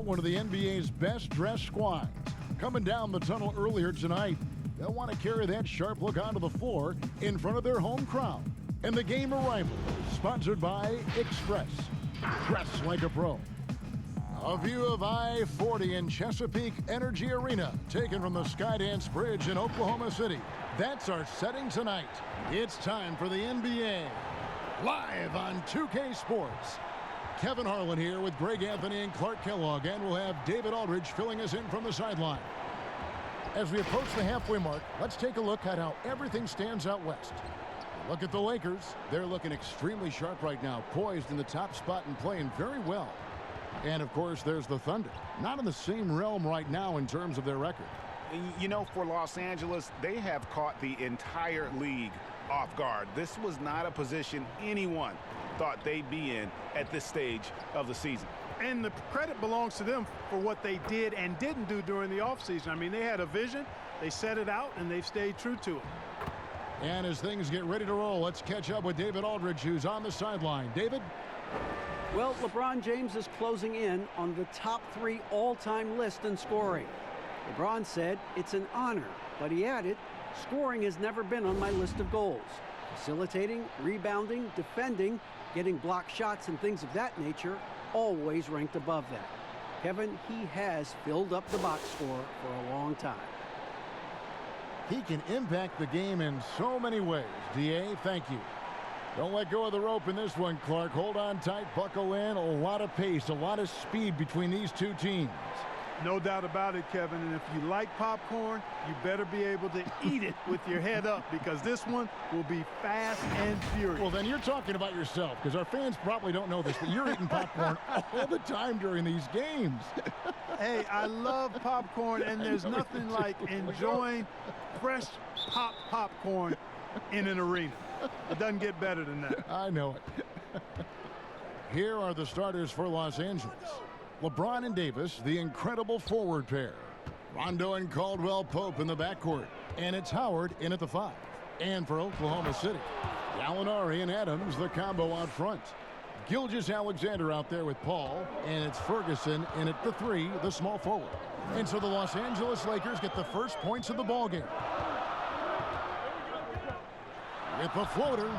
one of the NBA's best-dressed squads. Coming down the tunnel earlier tonight, they'll want to carry that sharp look onto the floor in front of their home crowd. And the game arrival, sponsored by Express. Dress like a pro. A view of I-40 in Chesapeake Energy Arena, taken from the Skydance Bridge in Oklahoma City. That's our setting tonight. It's time for the NBA, live on 2K Sports. Kevin Harlan here with Greg Anthony and Clark Kellogg, and we'll have David Aldridge filling us in from the sideline. As we approach the halfway mark, let's take a look at how everything stands out west. Look at the Lakers. They're looking extremely sharp right now, poised in the top spot and playing very well. And, of course, there's the Thunder. Not in the same realm right now in terms of their record. You know, for Los Angeles, they have caught the entire league off guard. This was not a position anyone thought they'd be in at this stage of the season. And the credit belongs to them for what they did and didn't do during the offseason. I mean, they had a vision, they set it out, and they've stayed true to it. And as things get ready to roll, let's catch up with David Aldridge, who's on the sideline. David? Well, LeBron James is closing in on the top 3 all-time list in scoring. LeBron said it's an honor, but he added, scoring has never been on my list of goals. Facilitating, rebounding, defending, getting block shots and things of that nature always ranked above that. Kevin, he has filled up the box score for a long time. He can impact the game in so many ways. D.A., thank you. Don't let go of the rope in this one, Clark. Hold on tight, buckle in. A lot of pace, a lot of speed between these two teams. No doubt about it, Kevin. And if you like popcorn, you better be able to eat it with your head up, because this one will be fast and furious. Well, then you're talking about yourself, because our fans probably don't know this, but you're eating popcorn all the time during these games. Hey, I love popcorn, and there's nothing like enjoying fresh popcorn in an arena. It doesn't get better than that. I know it. Here are the starters for Los Angeles. LeBron and Davis, the incredible forward pair. Rondo and Caldwell Pope in the backcourt. And it's Howard in at the 5. And for Oklahoma City, Gallinari and Adams, the combo out front. Gilgeous-Alexander out there with Paul. And it's Ferguson in at the 3, the small forward. And so the Los Angeles Lakers get the first points of the ballgame. With the floater.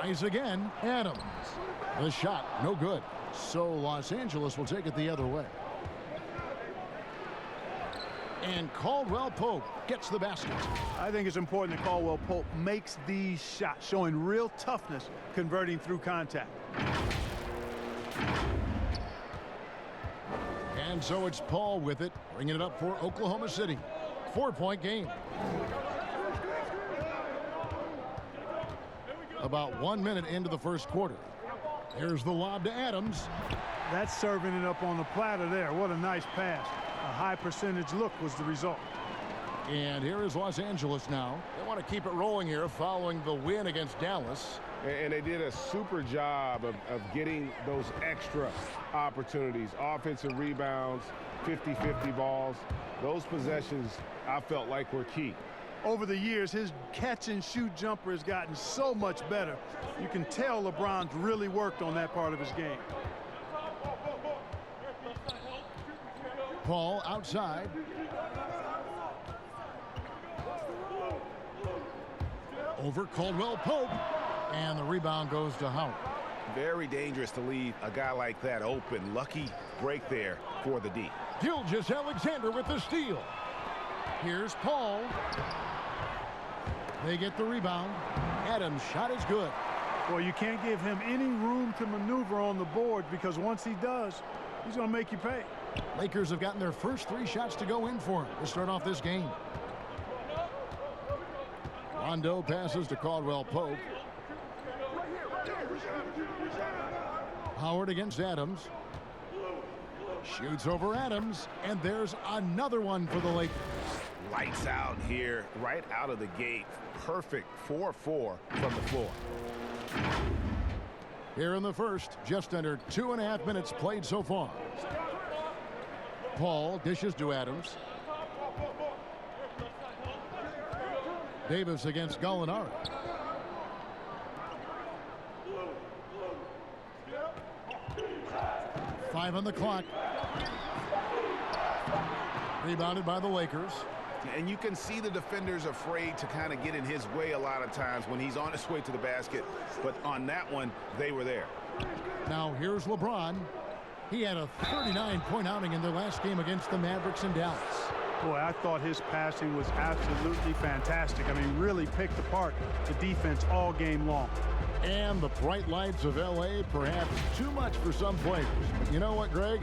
Tries again. Adams. The shot, no good. So Los Angeles will take it the other way. And Caldwell Pope gets the basket. I think it's important that Caldwell Pope makes these shots, showing real toughness, converting through contact. And so it's Paul with it, bringing it up for Oklahoma City. 4-point game. About 1 minute into the first quarter. Here's the lob to Adams. That's serving it up on the platter there. What a nice pass. A high percentage look was the result. And here is Los Angeles now. They want to keep it rolling here following the win against Dallas. And they did a super job of getting those extra opportunities. Offensive rebounds, 50-50 balls. Those possessions, I felt like, were key. Over the years, his catch-and-shoot jumper has gotten so much better. You can tell LeBron's really worked on that part of his game. Paul outside. Over Caldwell Pope. And the rebound goes to Howard. Very dangerous to leave a guy like that open. Lucky break there for the D. Gilgeous-Alexander with the steal. Here's Paul. They get the rebound. Adams' shot is good. Well, you can't give him any room to maneuver on the board, because once he does, he's going to make you pay. Lakers have gotten their first 3 shots to go in for him to start off this game. Rondo passes to Caldwell Pope. Howard against Adams. Shoots over Adams, and there's another one for the Lakers. Lights out here, right out of the gate. Perfect 4-4 from the floor. Here in the first, just under 2.5 minutes played so far. Paul dishes to Adams. Davis against Gallinari. 5 on the clock. Rebounded by the Lakers. And you can see the defenders afraid to kind of get in his way a lot of times when he's on his way to the basket. But on that one, they were there. Now here's LeBron. He had a 39-point outing in their last game against the Mavericks in Dallas. Boy, I thought his passing was absolutely fantastic. I mean, really picked apart the defense all game long. And the bright lights of L.A. perhaps too much for some players. But you know what, Greg?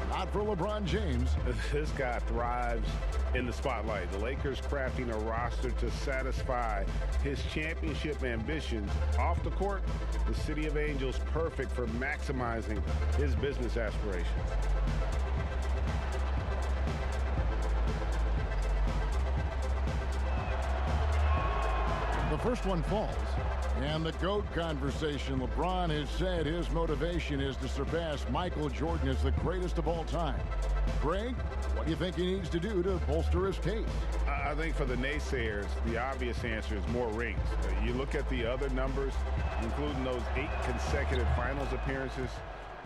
Not for LeBron James. This guy thrives in the spotlight. The Lakers crafting a roster to satisfy his championship ambitions. Off the court, the City of Angels perfect for maximizing his business aspirations. The first one falls. And the GOAT conversation. LeBron has said his motivation is to surpass Michael Jordan as the greatest of all time. Greg, what do you think he needs to do to bolster his case? I think for the naysayers, the obvious answer is more rings. You look at the other numbers, including those 8 consecutive finals appearances,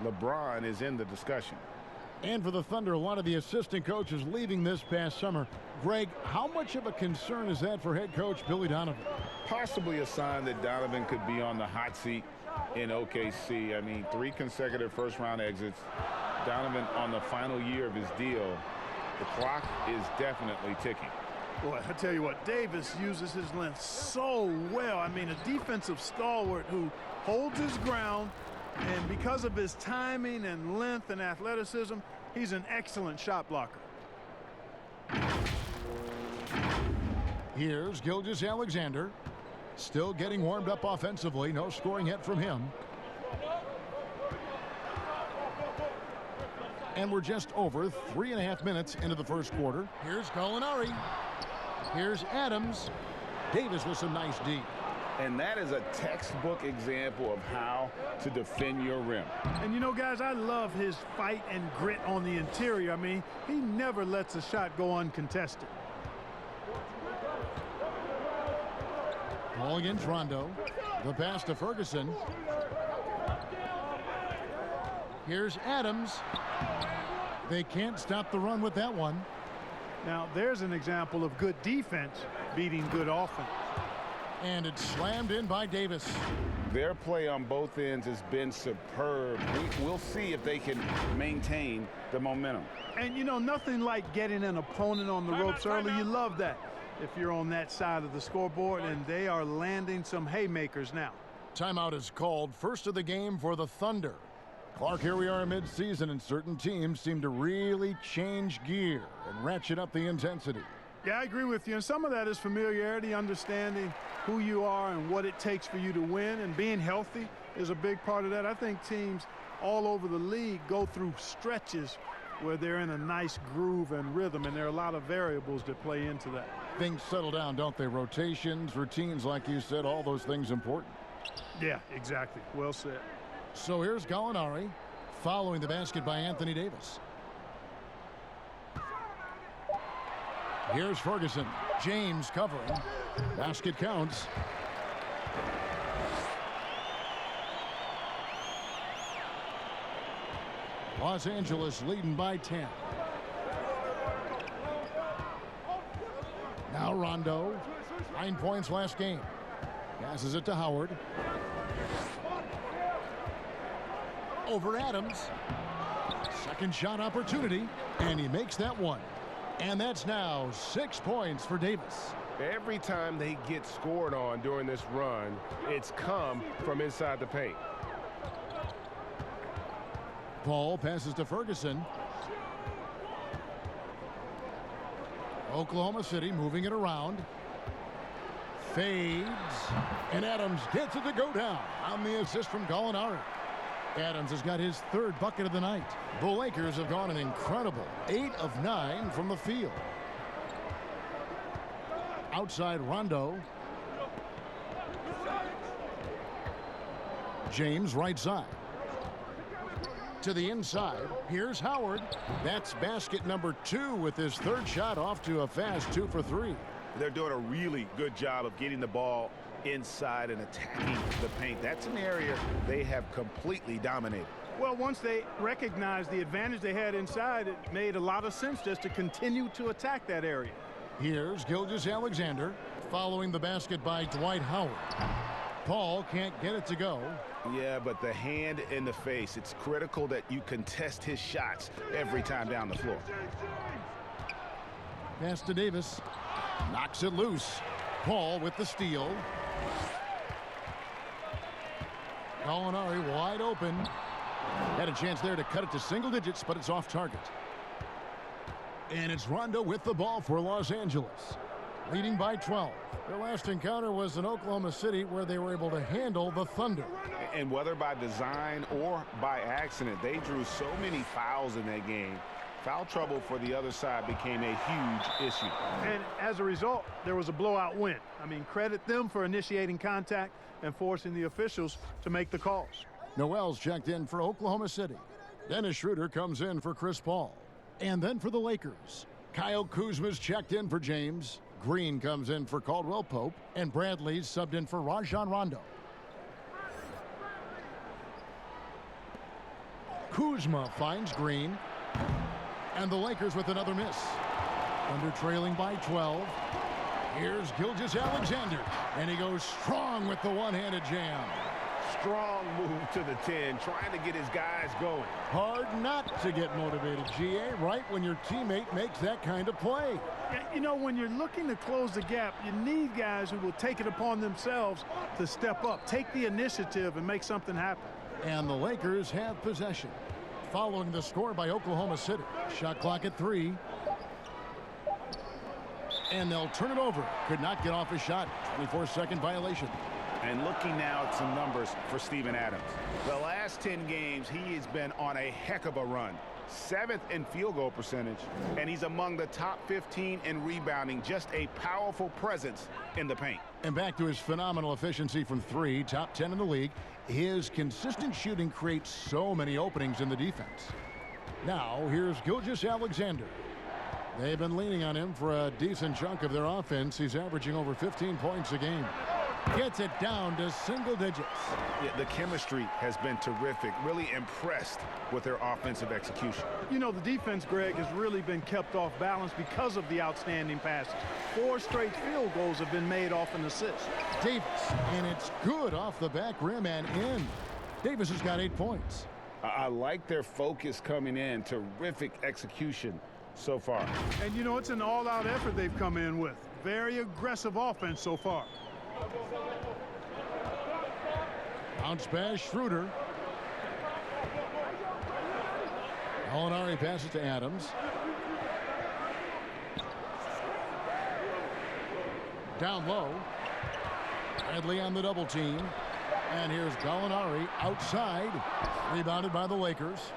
LeBron is in the discussion. And for the Thunder, a lot of the assistant coaches leaving this past summer. Greg, how much of a concern is that for head coach Billy Donovan? Possibly a sign that Donovan could be on the hot seat in OKC. I mean, 3 consecutive first-round exits. Donovan on the final year of his deal. The clock is definitely ticking. Boy, I tell you what, Davis uses his length so well. I mean, a defensive stalwart who holds his ground, and because of his timing and length and athleticism, he's an excellent shot blocker. Here's Gilgeous-Alexander. Still getting warmed up offensively. No scoring yet from him. And we're just over 3.5 minutes into the first quarter. Here's Gallinari. Here's Adams. Davis with some nice D. And that is a textbook example of how to defend your rim. And you know, guys, I love his fight and grit on the interior. I mean, he never lets a shot go uncontested. Ball against Rondo. The pass to Ferguson. Here's Adams. They can't stop the run with that one. Now, there's an example of good defense beating good offense. And it's slammed in by Davis. Their play on both ends has been superb. We'll see if they can maintain the momentum. And, you know, nothing like getting an opponent on the ropes early. You love that if you're on that side of the scoreboard, and they are landing some haymakers now. Timeout is called. First of the game for the Thunder. Clark, here we are mid-season, and certain teams seem to really change gear and ratchet up the intensity. Yeah, I agree with you. And some of that is familiarity, understanding who you are and what it takes for you to win, and being healthy is a big part of that. I think teams all over the league go through stretches where they're in a nice groove and rhythm, and there are a lot of variables that play into that. Things settle down, don't they? Rotations, routines, like you said, all those things important. Yeah, exactly. Well said. So here's Gallinari following the basket by Anthony Davis. Here's Ferguson. James covering. Basket counts. Los Angeles leading by 10. Now Rondo. 9 points last game. Passes it to Howard. Over Adams. Second shot opportunity. And he makes that one. And that's now 6 points for Davis. Every time they get scored on during this run, it's come from inside the paint. Paul passes to Ferguson. Oklahoma City moving it around. Fades. And Adams gets it to go down on the assist from Gallinari. Adams has got his 3rd bucket of the night. The Lakers have gone an incredible 8 of 9 from the field. Outside Rondo. James right side. To the inside. Here's Howard. That's basket number 2 with his 3rd shot off to a fast 2 for 3. They're doing a really good job of getting the ball inside and attacking the paint. That's an area they have completely dominated. Well, once they recognized the advantage they had inside, it made a lot of sense just to continue to attack that area. Here's Gilgeous-Alexander following the basket by Dwight Howard. Paul can't get it to go. Yeah, but the hand in the face, it's critical that you contest his shots every time down the floor. Pass to Davis. Knocks it loose. Paul with the steal. Gallinari wide open. Had a chance there to cut it to single digits, but it's off target. And it's Rondo with the ball for Los Angeles, leading by 12. Their last encounter was in Oklahoma City, where they were able to handle the Thunder. And whether by design or by accident, they drew so many fouls in that game. Foul trouble for the other side became a huge issue. And as a result, there was a blowout win. I mean, credit them for initiating contact and forcing the officials to make the calls. Noel's checked in for Oklahoma City. Dennis Schroeder comes in for Chris Paul. And then for the Lakers, Kyle Kuzma's checked in for James. Green comes in for Caldwell Pope. And Bradley's subbed in for Rajon Rondo. Kuzma finds Green. And the Lakers with another miss. Under trailing by 12. Here's Gilgeous-Alexander. And he goes strong with the one-handed jam. Strong move to the 10, trying to get his guys going. Hard not to get motivated, GA, right when your teammate makes that kind of play. Yeah, you know, when you're looking to close the gap, you need guys who will take it upon themselves to step up, take the initiative, and make something happen. And the Lakers have possession. Following the score by Oklahoma City. Shot clock at 3. And they'll turn it over. Could not get off his shot. 24-second violation. And looking now at some numbers for Steven Adams. The last 10 games, he has been on a heck of a run. 7th in field goal percentage, and he's among the top 15 in rebounding. Just a powerful presence in the paint. And back to his phenomenal efficiency from 3, top 10 in the league. His consistent shooting creates so many openings in the defense. Now, here's Gilgeous-Alexander. They've been leaning on him for a decent chunk of their offense. He's averaging over 15 points a game. Gets it down to single digits. Yeah, the chemistry has been terrific. Really impressed with their offensive execution. You know, the defense, Greg, has really been kept off balance because of the outstanding passes. 4 straight field goals have been made off an assist. Davis, and it's good off the back rim and in. Davis has got 8 points. I like their focus coming in. Terrific execution so far. And, you know, it's an all-out effort they've come in with. Very aggressive offense so far. Bounce pass, Schroeder. Gallinari passes to Adams. Down low. Bradley on the double team. And here's Gallinari outside. Rebounded by the Lakers.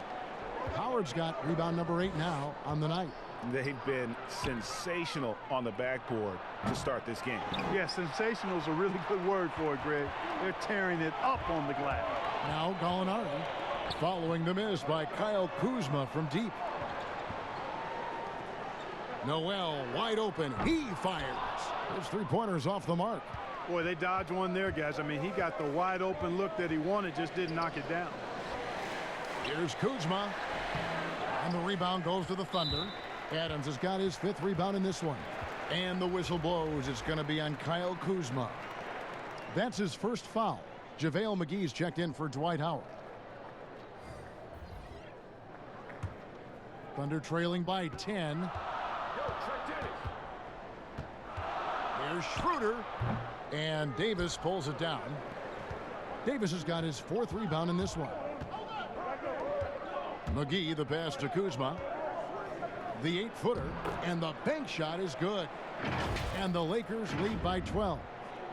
Howard's got rebound number 8 now on the night. They've been sensational on the backboard to start this game. Yeah, sensational is a really good word for it, Greg. They're tearing it up on the glass. Now Gallinari following the miss by Kyle Kuzma from deep. Noel wide open. He fires. His 3-pointers off the mark. Boy, they dodged one there, guys. I mean, he got the wide open look that he wanted, just didn't knock it down. Here's Kuzma. And the rebound goes to the Thunder. Adams has got his 5th rebound in this one. And the whistle blows. It's going to be on Kyle Kuzma. That's his first foul. JaVale McGee's checked in for Dwight Howard. Thunder trailing by 10. Here's Schroeder. And Davis pulls it down. Davis has got his 4th rebound in this one. McGee, the pass to Kuzma. The 8-footer, and the bank shot is good. And the Lakers lead by 12.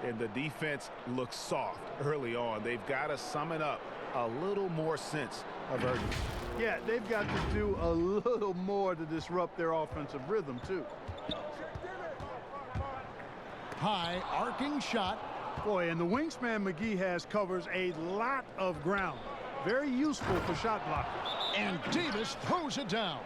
And the defense looks soft early on. They've got to sum it up. A little more sense of urgency. Yeah, they've got to do a little more to disrupt their offensive rhythm, too. High arcing shot. Boy, and the wingspan McGee has covers a lot of ground. Very useful for shot blockers. And Davis throws it down.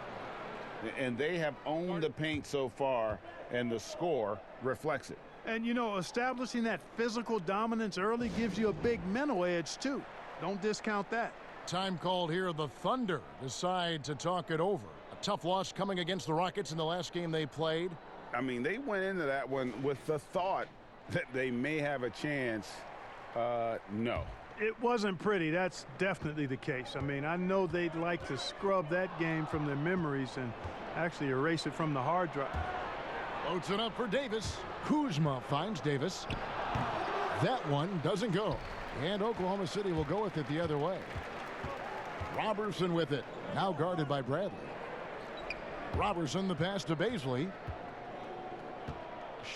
And they have owned the paint so far, and the score reflects it. And, you know, establishing that physical dominance early gives you a big mental edge, too. Don't discount that. Time called here. The Thunder decide to talk it over. A tough loss coming against the Rockets in the last game they played. I mean, they went into that one with the thought that they may have a chance. No. It wasn't pretty. That's definitely the case. I mean, I know they'd like to scrub that game from their memories and actually erase it from the hard drive. Floats it up for Davis. Kuzma finds Davis. That one doesn't go. And Oklahoma City will go with it the other way. Robertson with it. Now guarded by Bradley. Robertson the pass to Baisley.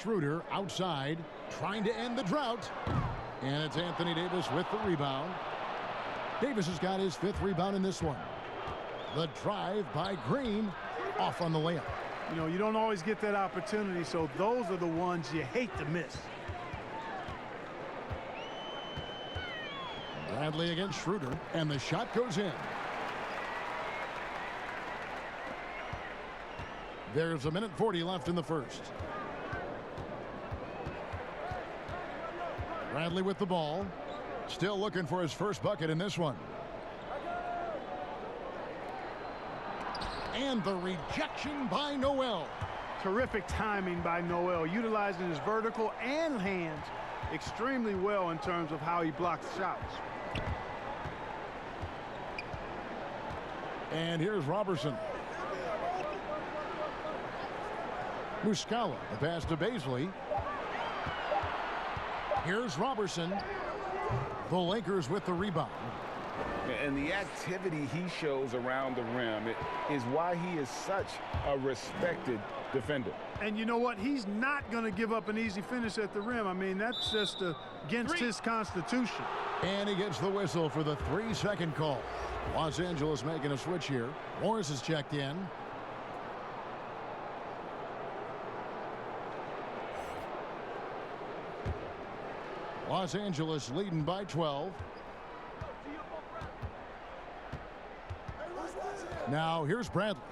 Schroeder outside, trying to end the drought. And it's Anthony Davis with the rebound. Davis has got his 5th rebound in this one. The drive by Green, off on the layup. You know, you don't always get that opportunity, so those are the ones you hate to miss. Bradley against Schroeder, and the shot goes in. There's 1:40 left in the first. Bradley with the ball. Still looking for his first bucket in this one. And the rejection by Noel. Terrific timing by Noel, utilizing his vertical and hands extremely well in terms of how he blocks shots. And here's Robertson. Muscala, the pass to Baisley. Here's Robertson. The Lakers with the rebound. And the activity he shows around the rim is why he is such a respected defender. And you know what? He's not going to give up an easy finish at the rim. I mean, that's just against his constitution. And he gets the whistle for the 3-second call. Los Angeles making a switch here. Morris is checked in. Los Angeles leading by 12. Now here's Bradley.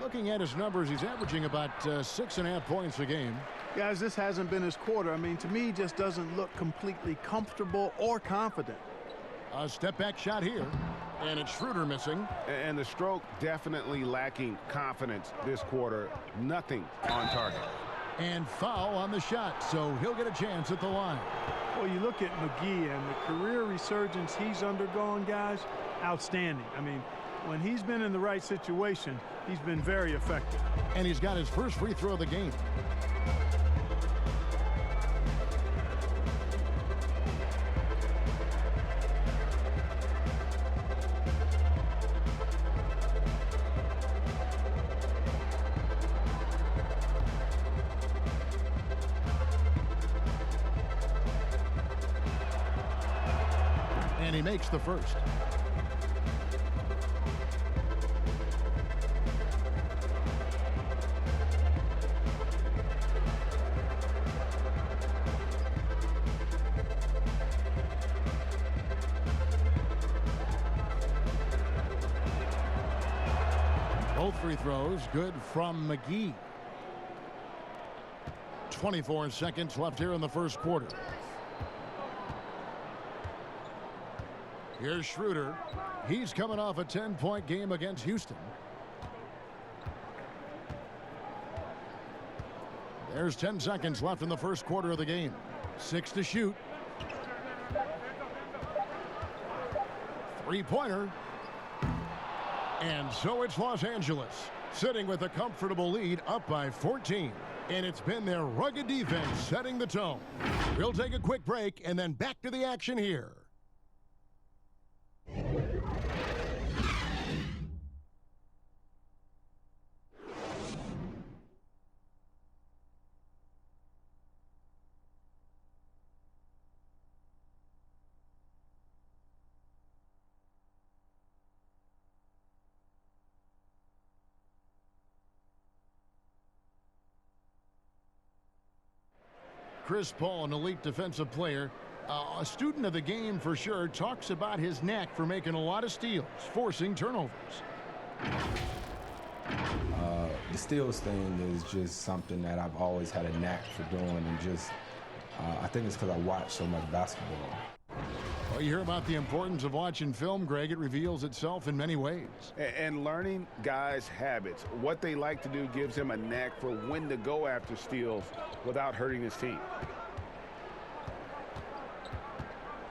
Looking at his numbers, he's averaging about 6.5 points a game. Guys, this hasn't been his quarter. I mean, to me, he just doesn't look completely comfortable or confident. A step back shot here, and it's Schroeder missing. And the stroke definitely lacking confidence this quarter. Nothing on target. And foul on the shot, so he'll get a chance at the line. Well, you look at McGee and the career resurgence he's undergone, guys, outstanding. I mean, when he's been in the right situation, he's been very effective. And he's got his first free throw of the game. And he makes the first. Both free throws good from McGee. 24 seconds left here in the first quarter. Here's Schroeder. He's coming off a 10-point game against Houston. There's 10 seconds left in the first quarter of the game. 6 to shoot. Three-pointer. And so it's Los Angeles, sitting with a comfortable lead, up by 14. And it's been their rugged defense setting the tone. We'll take a quick break and then back to the action here. Chris Paul, an elite defensive player, a student of the game for sure, talks about his knack for making a lot of steals, forcing turnovers. The steals thing is just something that I've always had a knack for doing, and just I think it's because I watch so much basketball. Well, you hear about the importance of watching film, Greg. It reveals itself in many ways. And learning guys' habits, what they like to do, gives him a knack for when to go after steals without hurting his team.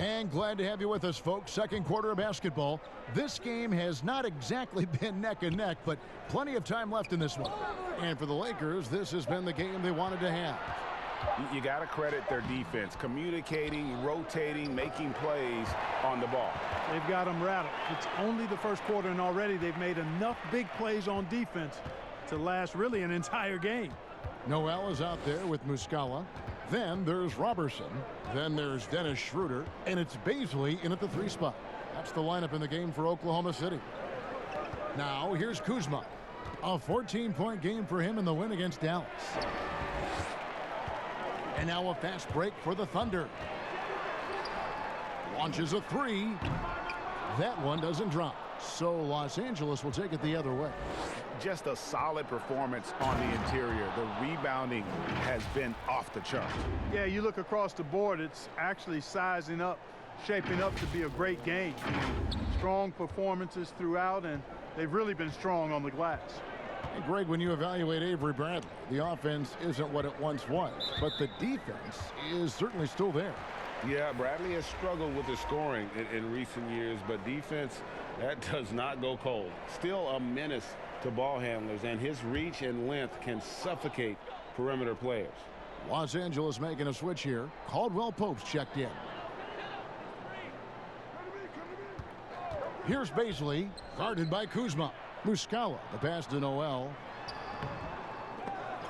And glad to have you with us, folks. Second quarter of basketball. This game has not exactly been neck and neck, but plenty of time left in this one. And for the Lakers, this has been the game they wanted to have. You got to credit their defense, communicating, rotating, making plays on the ball. They've got them rattled. It's only the first quarter, and already they've made enough big plays on defense to last really an entire game. Noel is out there with Muscala. Then there's Robertson. Then there's Dennis Schroeder. And it's Baisley in at the 3 spot. That's the lineup in the game for Oklahoma City. Now here's Kuzma. A 14-point game for him in the win against Dallas. And now a fast break for the Thunder. Launches a 3. That one doesn't drop. So Los Angeles will take it the other way. Just a solid performance on the interior. The rebounding has been off the chart. Yeah, you look across the board, it's actually sizing up, shaping up to be a great game. Strong performances throughout, and they've really been strong on the glass. Hey, Greg, when you evaluate Avery Bradley, the offense isn't what it once was, but the defense is certainly still there. Yeah, Bradley has struggled with his scoring in recent years, but defense, that does not go cold. Still a menace to ball handlers, and his reach and length can suffocate perimeter players. Los Angeles making a switch here. Caldwell Pope's checked in. Here's Baisley, guarded by Kuzma. Muscala, the pass to Noel.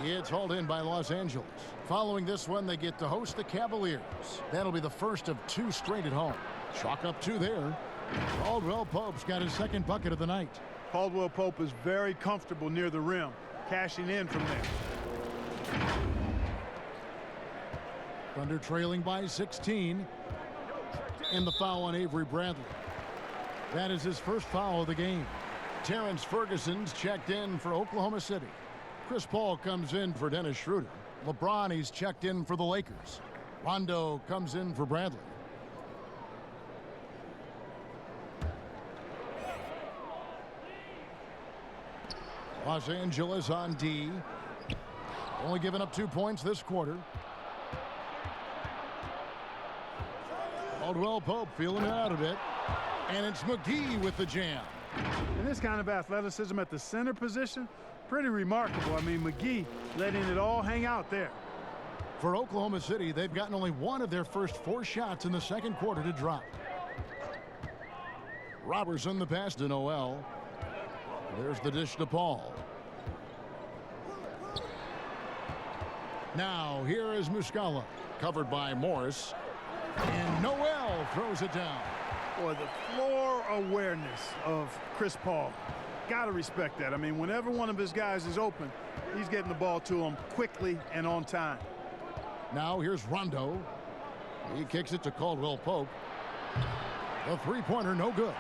It's hauled in by Los Angeles. Following this one, they get to host the Cavaliers. That'll be the first of 2 straight at home. Chalk up 2 there. Caldwell Pope's got his second bucket of the night. Caldwell Pope is very comfortable near the rim, cashing in from there. Thunder trailing by 16. And the foul on Avery Bradley. That is his first foul of the game. Terrence Ferguson's checked in for Oklahoma City. Chris Paul comes in for Dennis Schroeder. LeBron, he's checked in for the Lakers. Rondo comes in for Bradley. Los Angeles on D. Only giving up 2 points this quarter. Caldwell Pope feeling it out a bit. And it's McGee with the jam. And this kind of athleticism at the center position, pretty remarkable. I mean, McGee letting it all hang out there. For Oklahoma City, they've gotten only one of their first 4 shots in the second quarter to drop. Robertson the pass to Noel. There's the dish to Paul. Now here is Muscala, covered by Morris. And Noel throws it down. Boy, the floor awareness of Chris Paul. Got to respect that. I mean, whenever one of his guys is open, he's getting the ball to him quickly and on time. Now here's Rondo. He kicks it to Caldwell Pope. The 3-pointer, no good.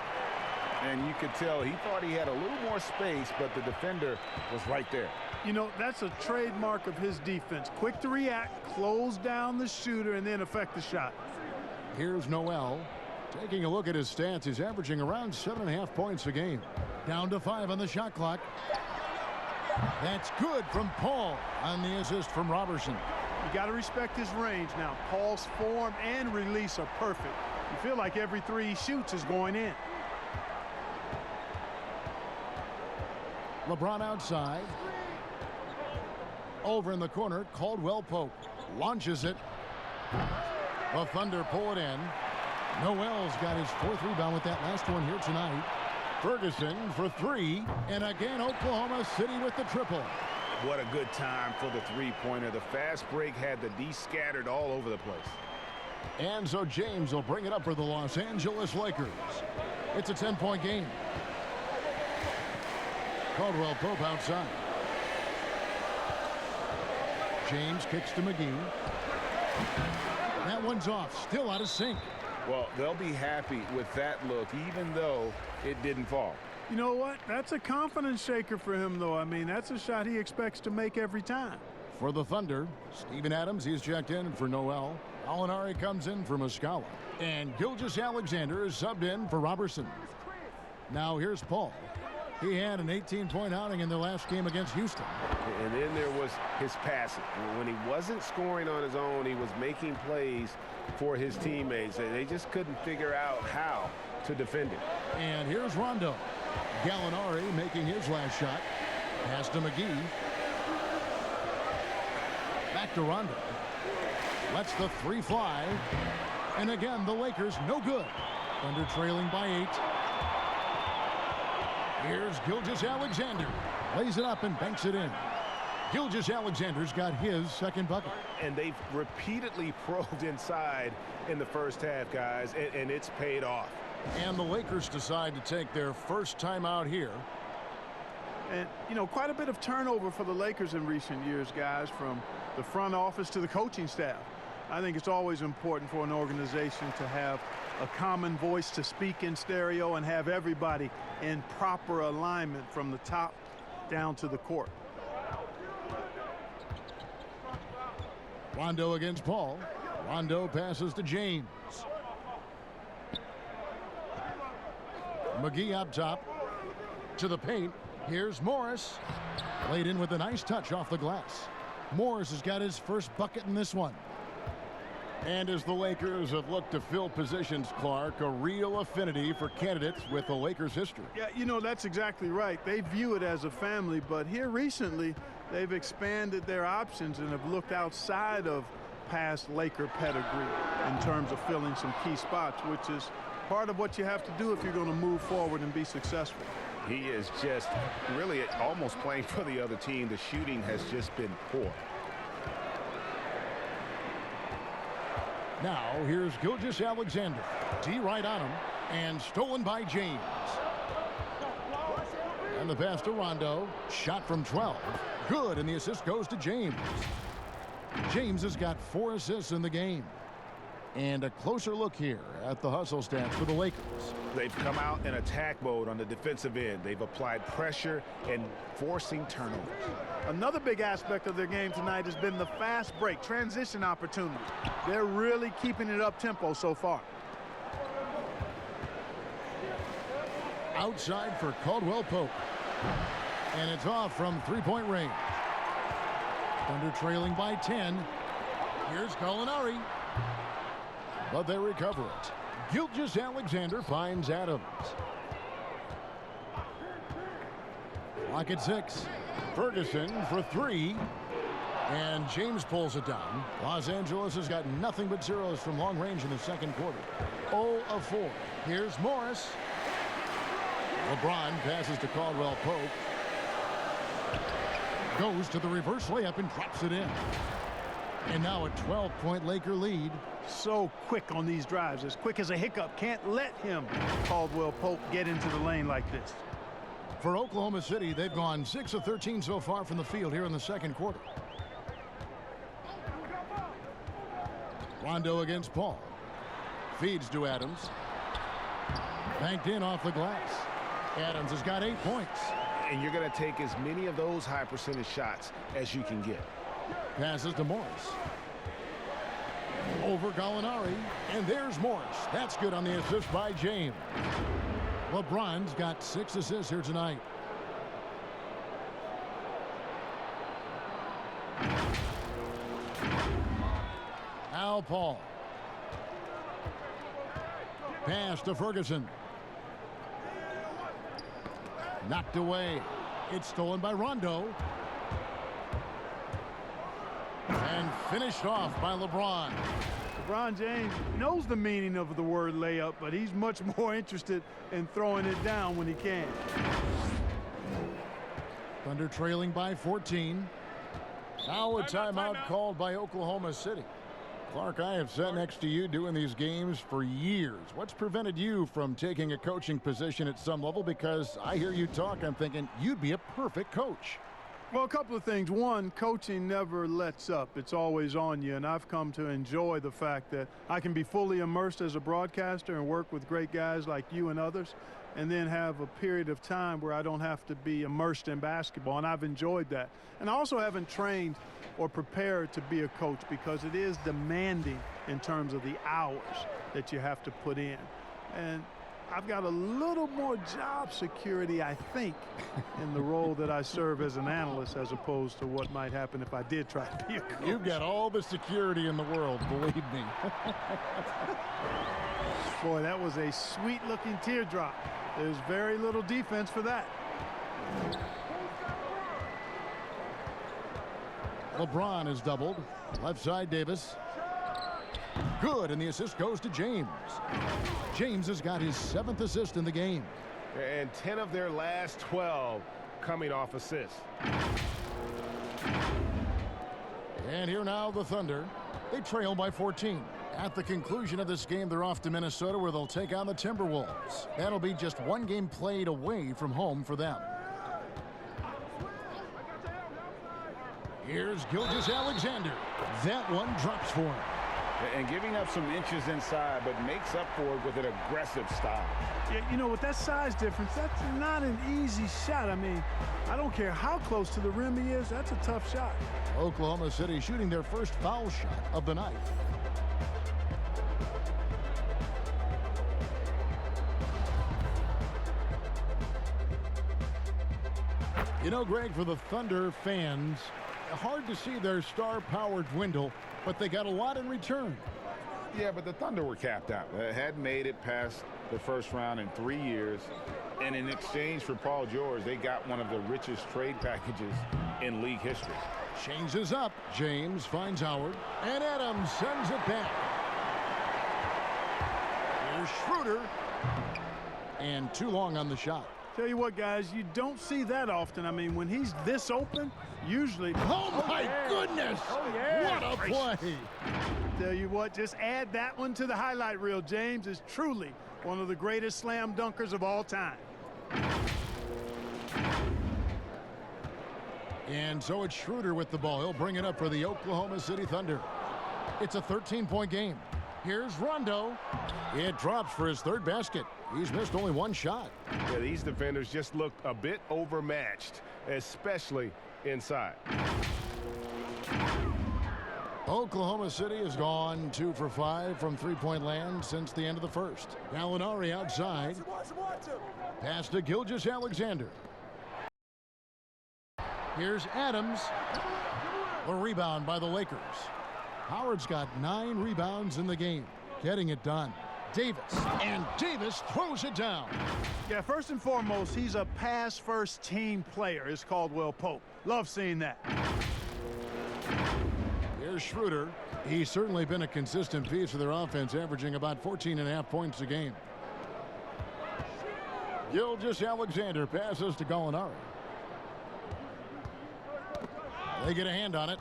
And you could tell he thought he had a little more space, but the defender was right there. You know, that's a trademark of his defense. Quick to react, close down the shooter, and then affect the shot. Here's Noel. Taking a look at his stats, he's averaging around 7.5 points a game. Down to 5 on the shot clock. That's good from Paul on the assist from Robertson. You got to respect his range now. Paul's form and release are perfect. You feel like every 3 he shoots is going in. LeBron outside. Over in the corner, Caldwell Pope launches it. The Thunder pull it in. Noel's got his 4th rebound with that last one here tonight. Ferguson for 3. And again, Oklahoma City with the triple. What a good time for the 3-pointer. The fast break had the D scattered all over the place. And so James will bring it up for the Los Angeles Lakers. It's a 10-point game. Caldwell Pope outside. James kicks to McGee. That one's off. Still out of sync. Well, they'll be happy with that look, even though it didn't fall. You know what? That's a confidence shaker for him, though. I mean, that's a shot he expects to make every time. For the Thunder, Steven Adams, he's checked in for Noel. Alinari comes in for Muscala. And Gilgeous-Alexander is subbed in for Robertson. Now here's Paul. He had an 18-point outing in their last game against Houston. And then there was his passing. When he wasn't scoring on his own, he was making plays for his teammates. They just couldn't figure out how to defend him. And here's Rondo. Gallinari making his last shot. Pass to McGee. Back to Rondo. Lets the three fly. And again, the Lakers no good. Thunder trailing by 8. Here's Gilgeous-Alexander. Lays it up and banks it in. Gilgeous-Alexander's got his second bucket. And they've repeatedly probed inside in the first half, guys, and it's paid off. And the Lakers decide to take their first time out here. And, you know, quite a bit of turnover for the Lakers in recent years, guys, from the front office to the coaching staff. I think it's always important for an organization to have a common voice to speak in stereo and have everybody in proper alignment from the top down to the court. Rondo against Paul. Rondo passes to James. McGee up top to the paint. Here's Morris. Laid in with a nice touch off the glass. Morris has got his first bucket in this one. And as the Lakers have looked to fill positions, Clark, a real affinity for candidates with the Lakers history. Yeah, you know, that's exactly right. They view it as a family, but here recently they've expanded their options and have looked outside of past Laker pedigree in terms of filling some key spots, which is part of what you have to do if you're going to move forward and be successful. He is just really almost playing for the other team. The shooting has just been poor. Now here's Gilgeous-Alexander. D right on him and stolen by James. And the pass to Rondo. Shot from 12. Good, and the assist goes to James. James has got 4 assists in the game. And a closer look here at the hustle stats for the Lakers. They've come out in attack mode on the defensive end. They've applied pressure and forcing turnovers. Another big aspect of their game tonight has been the fast break, transition opportunity. They're really keeping it up tempo so far. Outside for Caldwell Pope. And it's off from three-point range. Thunder trailing by 10. Here's Gallinari. But they recover it. Gilgeous-Alexander finds Adams. Clock at 6. Ferguson for 3. And James pulls it down. Los Angeles has got nothing but zeros from long range in the second quarter. 0 of 4. Here's Morris. LeBron passes to Caldwell Pope. Goes to the reverse layup and drops it in. And now a 12-point Laker lead. So quick on these drives, as quick as a hiccup. Can't let him, Caldwell Pope, get into the lane like this. For Oklahoma City, they've gone 6 of 13 so far from the field here in the second quarter. Rondo against Paul. Feeds to Adams. Banked in off the glass. Adams has got 8 points. And you're going to take as many of those high percentage shots as you can get. Passes to Morris. Over Gallinari. And there's Morris. That's good on the assist by James. LeBron's got 6 assists here tonight. Al Paul. Pass to Ferguson. Knocked away. It's stolen by Rondo. And finished off by LeBron. LeBron James knows the meaning of the word layup, but he's much more interested in throwing it down when he can. Thunder trailing by 14. Now a timeout called by Oklahoma City. Clark, I have sat next to you doing these games for years. What's prevented you from taking a coaching position at some level? Because I hear you talk, I'm thinking you'd be a perfect coach. Well, a couple of things. One, coaching never lets up. It's always on you, and I've come to enjoy the fact that I can be fully immersed as a broadcaster and work with great guys like you and others, and then have a period of time where I don't have to be immersed in basketball, and I've enjoyed that. And I also haven't trained or prepared to be a coach because it is demanding in terms of the hours that you have to put in. And I've got a little more job security, I think, in the role that I serve as an analyst as opposed to what might happen if I did try to be a coach. You've got all the security in the world, believe me. Boy, that was a sweet-looking teardrop. There's very little defense for that. LeBron is doubled. Left side, Davis. Good, and the assist goes to James. James has got his 7th assist in the game. And 10 of their last 12 coming off assists. And here now the Thunder. They trail by 14. At the conclusion of this game, they're off to Minnesota where they'll take on the Timberwolves. That'll be just one game played away from home for them. Here's Gilgeous-Alexander. That one drops for him. And giving up some inches inside, but makes up for it with an aggressive style. Yeah, you know, with that size difference, that's not an easy shot. I mean, I don't care how close to the rim he is, that's a tough shot. Oklahoma City shooting their first foul shot of the night. You know, Greg, for the Thunder fans, hard to see their star power dwindle, but they got a lot in return. Yeah, but the Thunder were capped out. Hadn't made it past the first round in 3 years. And in exchange for Paul George, they got one of the richest trade packages in league history. Changes up. James finds Howard, and Adams sends it back. Here's Schroeder, and too long on the shot. Tell you what, guys, you don't see that often. I mean, when he's this open, usually... Oh, my goodness! Oh, yeah! What a play! Tell you what, just add that one to the highlight reel. James is truly one of the greatest slam dunkers of all time. And so it's Schroeder with the ball. He'll bring it up for the Oklahoma City Thunder. It's a 13-point game. Here's Rondo. It drops for his 3rd basket. He's missed only 1 shot. Yeah, these defenders just looked a bit overmatched, especially inside. Oklahoma City has gone 2 for 5 from three-point land since the end of the first. Gallinari outside. Pass to Gilgeous-Alexander. Here's Adams. The rebound by the Lakers. Howard's got 9 rebounds in the game. Getting it done. Davis. And Davis throws it down. Yeah, first and foremost, he's a pass-first team player. It's Caldwell Pope. Love seeing that. Here's Schroeder. He's certainly been a consistent piece of their offense, averaging about 14.5 points a game. Gilgeous-Alexander passes to Gallinari. They get a hand on it.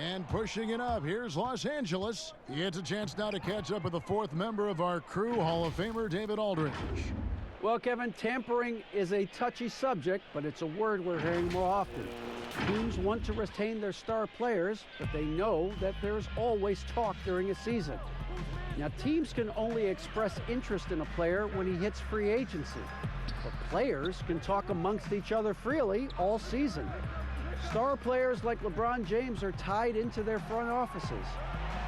And pushing it up, here's Los Angeles. He gets a chance now to catch up with the 4th member of our crew, Hall of Famer David Aldridge. Well, Kevin, tampering is a touchy subject, but it's a word we're hearing more often. Teams want to retain their star players, but they know that there's always talk during a season. Now, teams can only express interest in a player when he hits free agency, but players can talk amongst each other freely all season. Star players like LeBron James are tied into their front offices.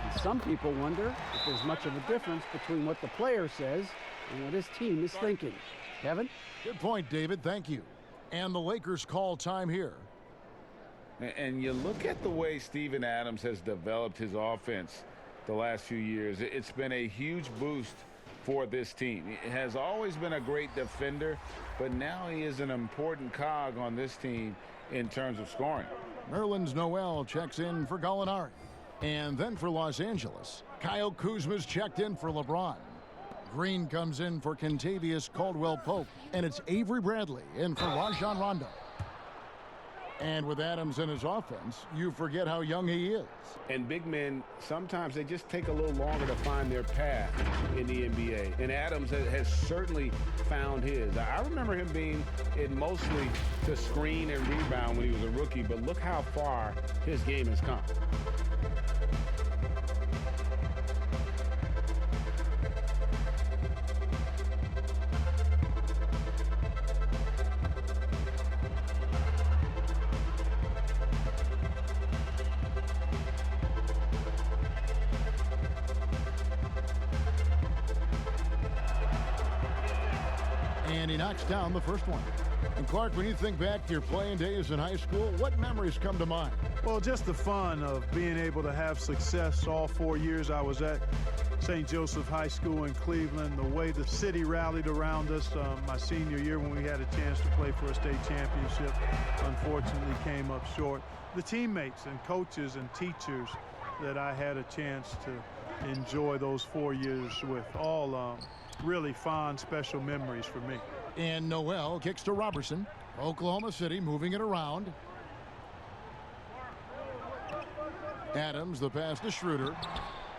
And some people wonder if there's much of a difference between what the player says and what his team is thinking. Kevin? Good point, David. Thank you. And the Lakers call time here. And you look at the way Steven Adams has developed his offense the last few years. It's been a huge boost for this team. He has always been a great defender, but now he is an important cog on this team in terms of scoring. Nerlens Noel checks in for Gallinari. And then for Los Angeles, Kyle Kuzma's checked in for LeBron. Green comes in for Kentavious Caldwell-Pope. And it's Avery Bradley in for Rajon Rondo. And with Adams in his offense, you forget how young he is. And big men, sometimes they just take a little longer to find their path in the NBA. And Adams has certainly found his. I remember him being in mostly to screen and rebound when he was a rookie, but look how far his game has come. And he knocks down the first one. And Clark, when you think back to your playing days in high school, what memories come to mind? Well, just the fun of being able to have success all 4 years I was at St. Joseph High School in Cleveland, the way the city rallied around us my senior year when we had a chance to play for a state championship. Unfortunately came up short. The teammates and coaches and teachers that I had a chance to enjoy those 4 years with, all really fond, special memories for me. And Noel kicks to Robertson. Oklahoma City moving it around. Adams, the pass to Schroeder.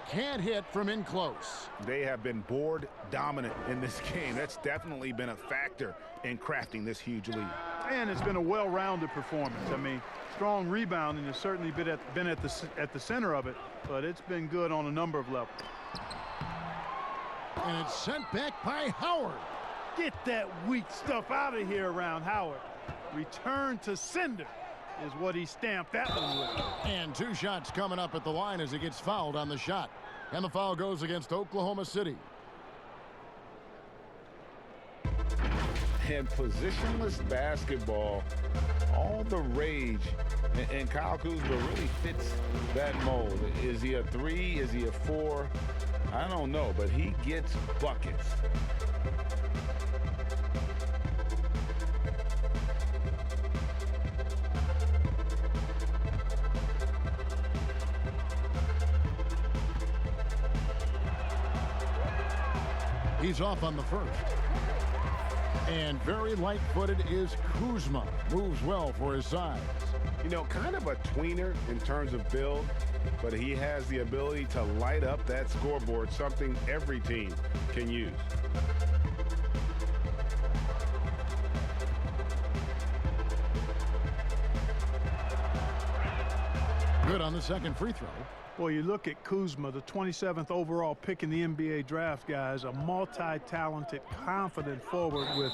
Can't hit from in close. They have been board dominant in this game. That's definitely been a factor in crafting this huge lead. And it's been a well-rounded performance. I mean, strong rebounding has certainly been at the center of it, but it's been good on a number of levels. And it's sent back by Howard. Get that weak stuff out of here around Howard. Return to sender is what he stamped that one with. And 2 shots coming up at the line as he gets fouled on the shot. And the foul goes against Oklahoma City. And positionless basketball, all the rage. And Kyle Kuzma really fits that mold. Is he a 3? Is he a 4? I don't know, but he gets buckets. He's off on the first. And very light-footed is Kuzma. Moves well for his size. You know, kind of a tweener in terms of build, but he has the ability to light up that scoreboard, something every team can use. Good on the second free throw. Well, you look at Kuzma, the 27th overall pick in the NBA draft, guys, a multi-talented, confident forward with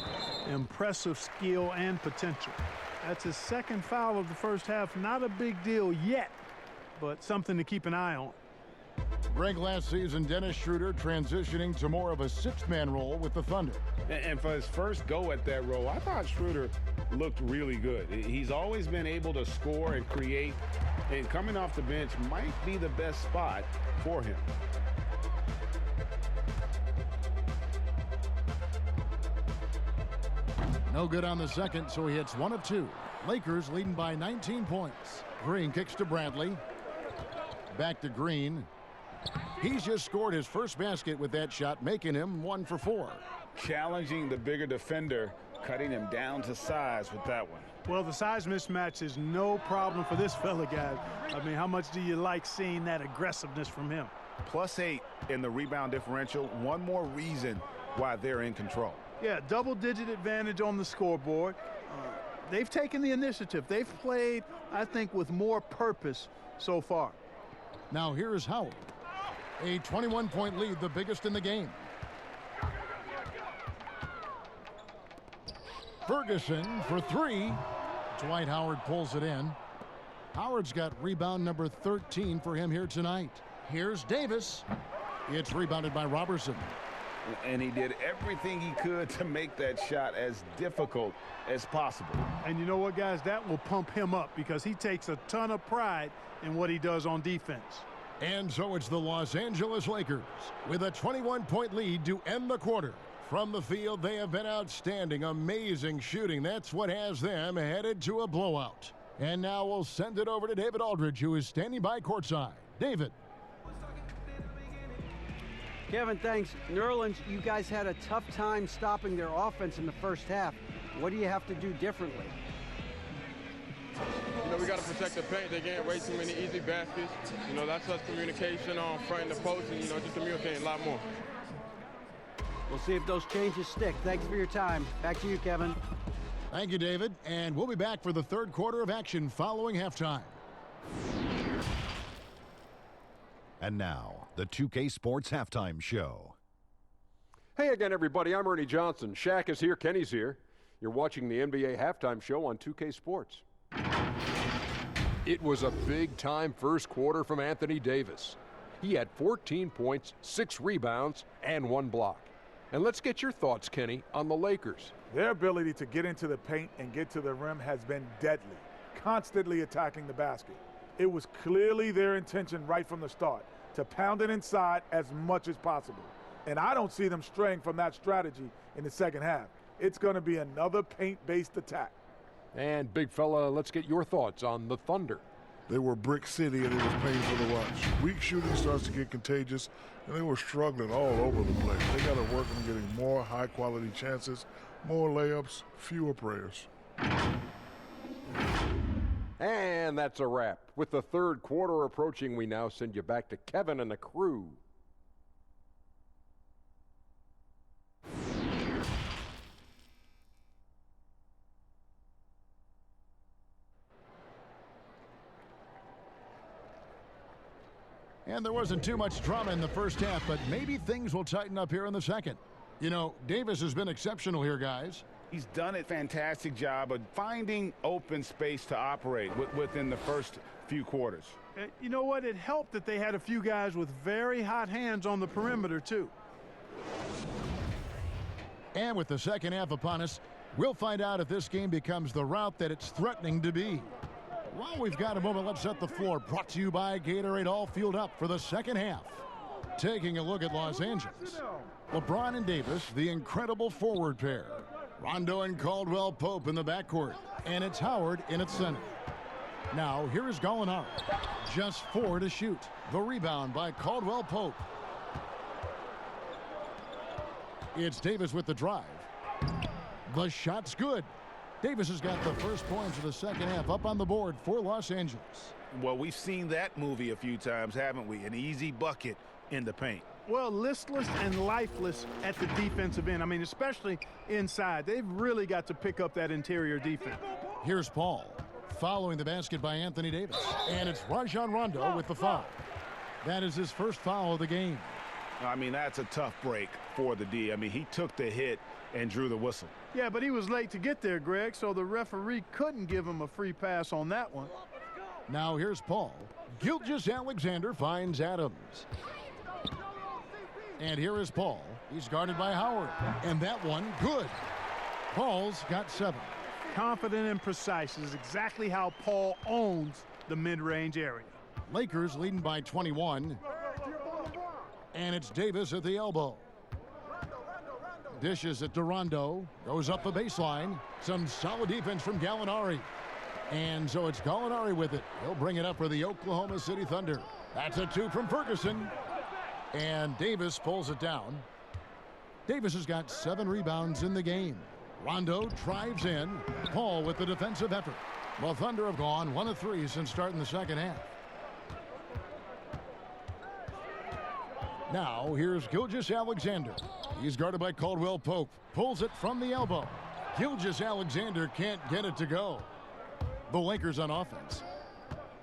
impressive skill and potential. That's his second foul of the first half. Not a big deal yet, but something to keep an eye on. Greg, last season, Dennis Schroeder transitioning to more of a 6-man role with the Thunder. And for his first go at that role, I thought Schroeder looked really good. He's always been able to score and create, and coming off the bench might be the best spot for him. No good on the second, so he hits 1 of 2. Lakers leading by 19 points. Green kicks to Bradley. Back to Green. He's just scored his first basket with that shot, making him 1 for 4. Challenging the bigger defender, cutting him down to size with that one. Well, the size mismatch is no problem for this fella, guys. I mean, how much do you like seeing that aggressiveness from him? +8 in the rebound differential. One more reason why they're in control. Yeah, double-digit advantage on the scoreboard. They've taken the initiative. They've played, I think, with more purpose so far. Now here's Howard. A 21-point lead, the biggest in the game. Ferguson for 3. Dwight Howard pulls it in. Howard's got rebound number 13 for him here tonight. Here's Davis. It's rebounded by Robertson. And he did everything he could to make that shot as difficult as possible. And you know what, guys? That will pump him up because he takes a ton of pride in what he does on defense. And so it's the Los Angeles Lakers with a 21-point lead to end the quarter. From the field, they have been outstanding, amazing shooting. That's what has them headed to a blowout. And now we'll send it over to David Aldridge, who is standing by courtside. David. Kevin, thanks. New Orleans, you guys had a tough time stopping their offense in the first half. What do you have to do differently? we got to protect the paint. They're getting way too many easy baskets. That's us communication on front and the post, and, just communicating a lot more. We'll see if those changes stick. Thanks for your time. Back to you, Kevin. Thank you, David. And we'll be back for the third quarter of action following halftime. And now, the 2K Sports Halftime Show. Hey again, everybody. I'm Ernie Johnson. Shaq is here. Kenny's here. You're watching the NBA Halftime Show on 2K Sports. It was a big-time first quarter from Anthony Davis. He had 14 points, 6 rebounds, and 1 block. And let's get your thoughts, Kenny, on the Lakers. Their ability to get into the paint and get to the rim has been deadly, constantly attacking the basket. It was clearly their intention right from the start to pound it inside as much as possible. And I don't see them straying from that strategy in the second half. It's going to be another paint-based attack. And, big fella, let's get your thoughts on the Thunder. They were brick city, and it was painful to watch. Weak shooting starts to get contagious, and they were struggling all over the place. They got to work on getting more high-quality chances, more layups, fewer prayers. And that's a wrap. With the third quarter approaching, we now send you back to Kevin and the crew. And there wasn't too much drama in the first half, but maybe things will tighten up here in the second. Davis has been exceptional here, guys. He's done a fantastic job of finding open space to operate within the first few quarters. You know what? It helped that they had a few guys with very hot hands on the perimeter, too. And with the second half upon us, we'll find out if this game becomes the route that it's threatening to be. While we've got a moment, let's set the floor. Brought to you by Gatorade, all fueled up for the second half. Taking a look at Los Angeles. LeBron and Davis, the incredible forward pair. Rondo and Caldwell Pope in the backcourt. And it's Howard in its center. Now, here is Gallinari. Just 4 to shoot. The rebound by Caldwell Pope. It's Davis with the drive. The shot's good. Davis has got the first points of the second half up on the board for Los Angeles. Well, we've seen that movie a few times, haven't we? An easy bucket in the paint. Well, listless and lifeless at the defensive end. I mean, especially inside. They've really got to pick up that interior defense. Here's Paul, following the basket by Anthony Davis. And it's Rajon Rondo with the foul. That is his first foul of the game. I mean, that's a tough break for the D. I mean, he took the hit and drew the whistle. Yeah, but he was late to get there, Greg, so the referee couldn't give him a free pass on that one. Now here's Paul. Gilgeous-Alexander finds Adams. And here is Paul. He's guarded by Howard. And that one, good. Paul's got 7. Confident and precise is exactly how Paul owns the mid-range area. Lakers leading by 21. And it's Davis at the elbow. Dishes it to Rondo. Goes up the baseline. Some solid defense from Gallinari. And so it's Gallinari with it. He'll bring it up for the Oklahoma City Thunder. That's a 2 from Ferguson. And Davis pulls it down. Davis has got 7 rebounds in the game. Rondo drives in. Paul with the defensive effort. The Thunder have gone 1 of 3 since starting the second half. Now here's Gilgeous-Alexander. He's guarded by Caldwell Pope. Pulls it from the elbow. Gilgeous-Alexander can't get it to go. The Lakers on offense.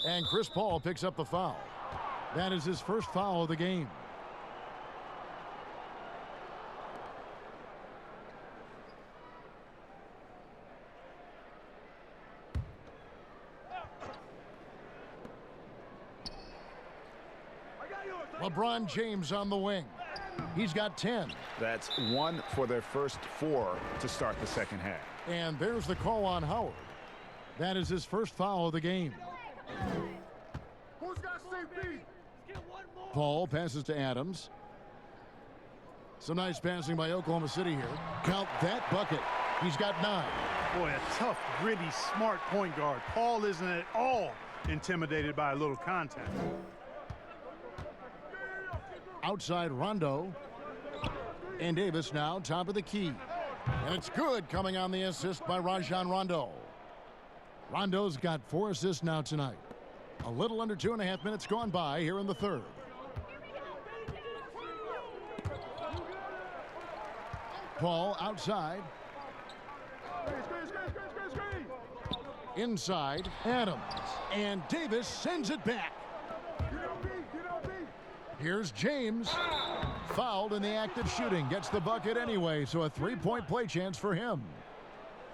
And Chris Paul picks up the foul. That is his first foul of the game. LeBron James on the wing. He's got 10. That's 1 for their first 4 to start the second half. And there's the call on Howard. That is his first foul of the game. Who's got CP? Paul passes to Adams. Some nice passing by Oklahoma City here. Count that bucket. He's got 9. Boy, a tough, gritty, smart point guard. Paul isn't at all intimidated by a little contact. Outside Rondo. And Davis now top of the key. And it's good, coming on the assist by Rajon Rondo. Rondo's got 4 assists now tonight. A little under 2.5 minutes gone by here in the third. Paul outside. Inside, Adams. And Davis sends it back. Here's James. Fouled in the act of shooting. Gets the bucket anyway, so a 3-point play chance for him.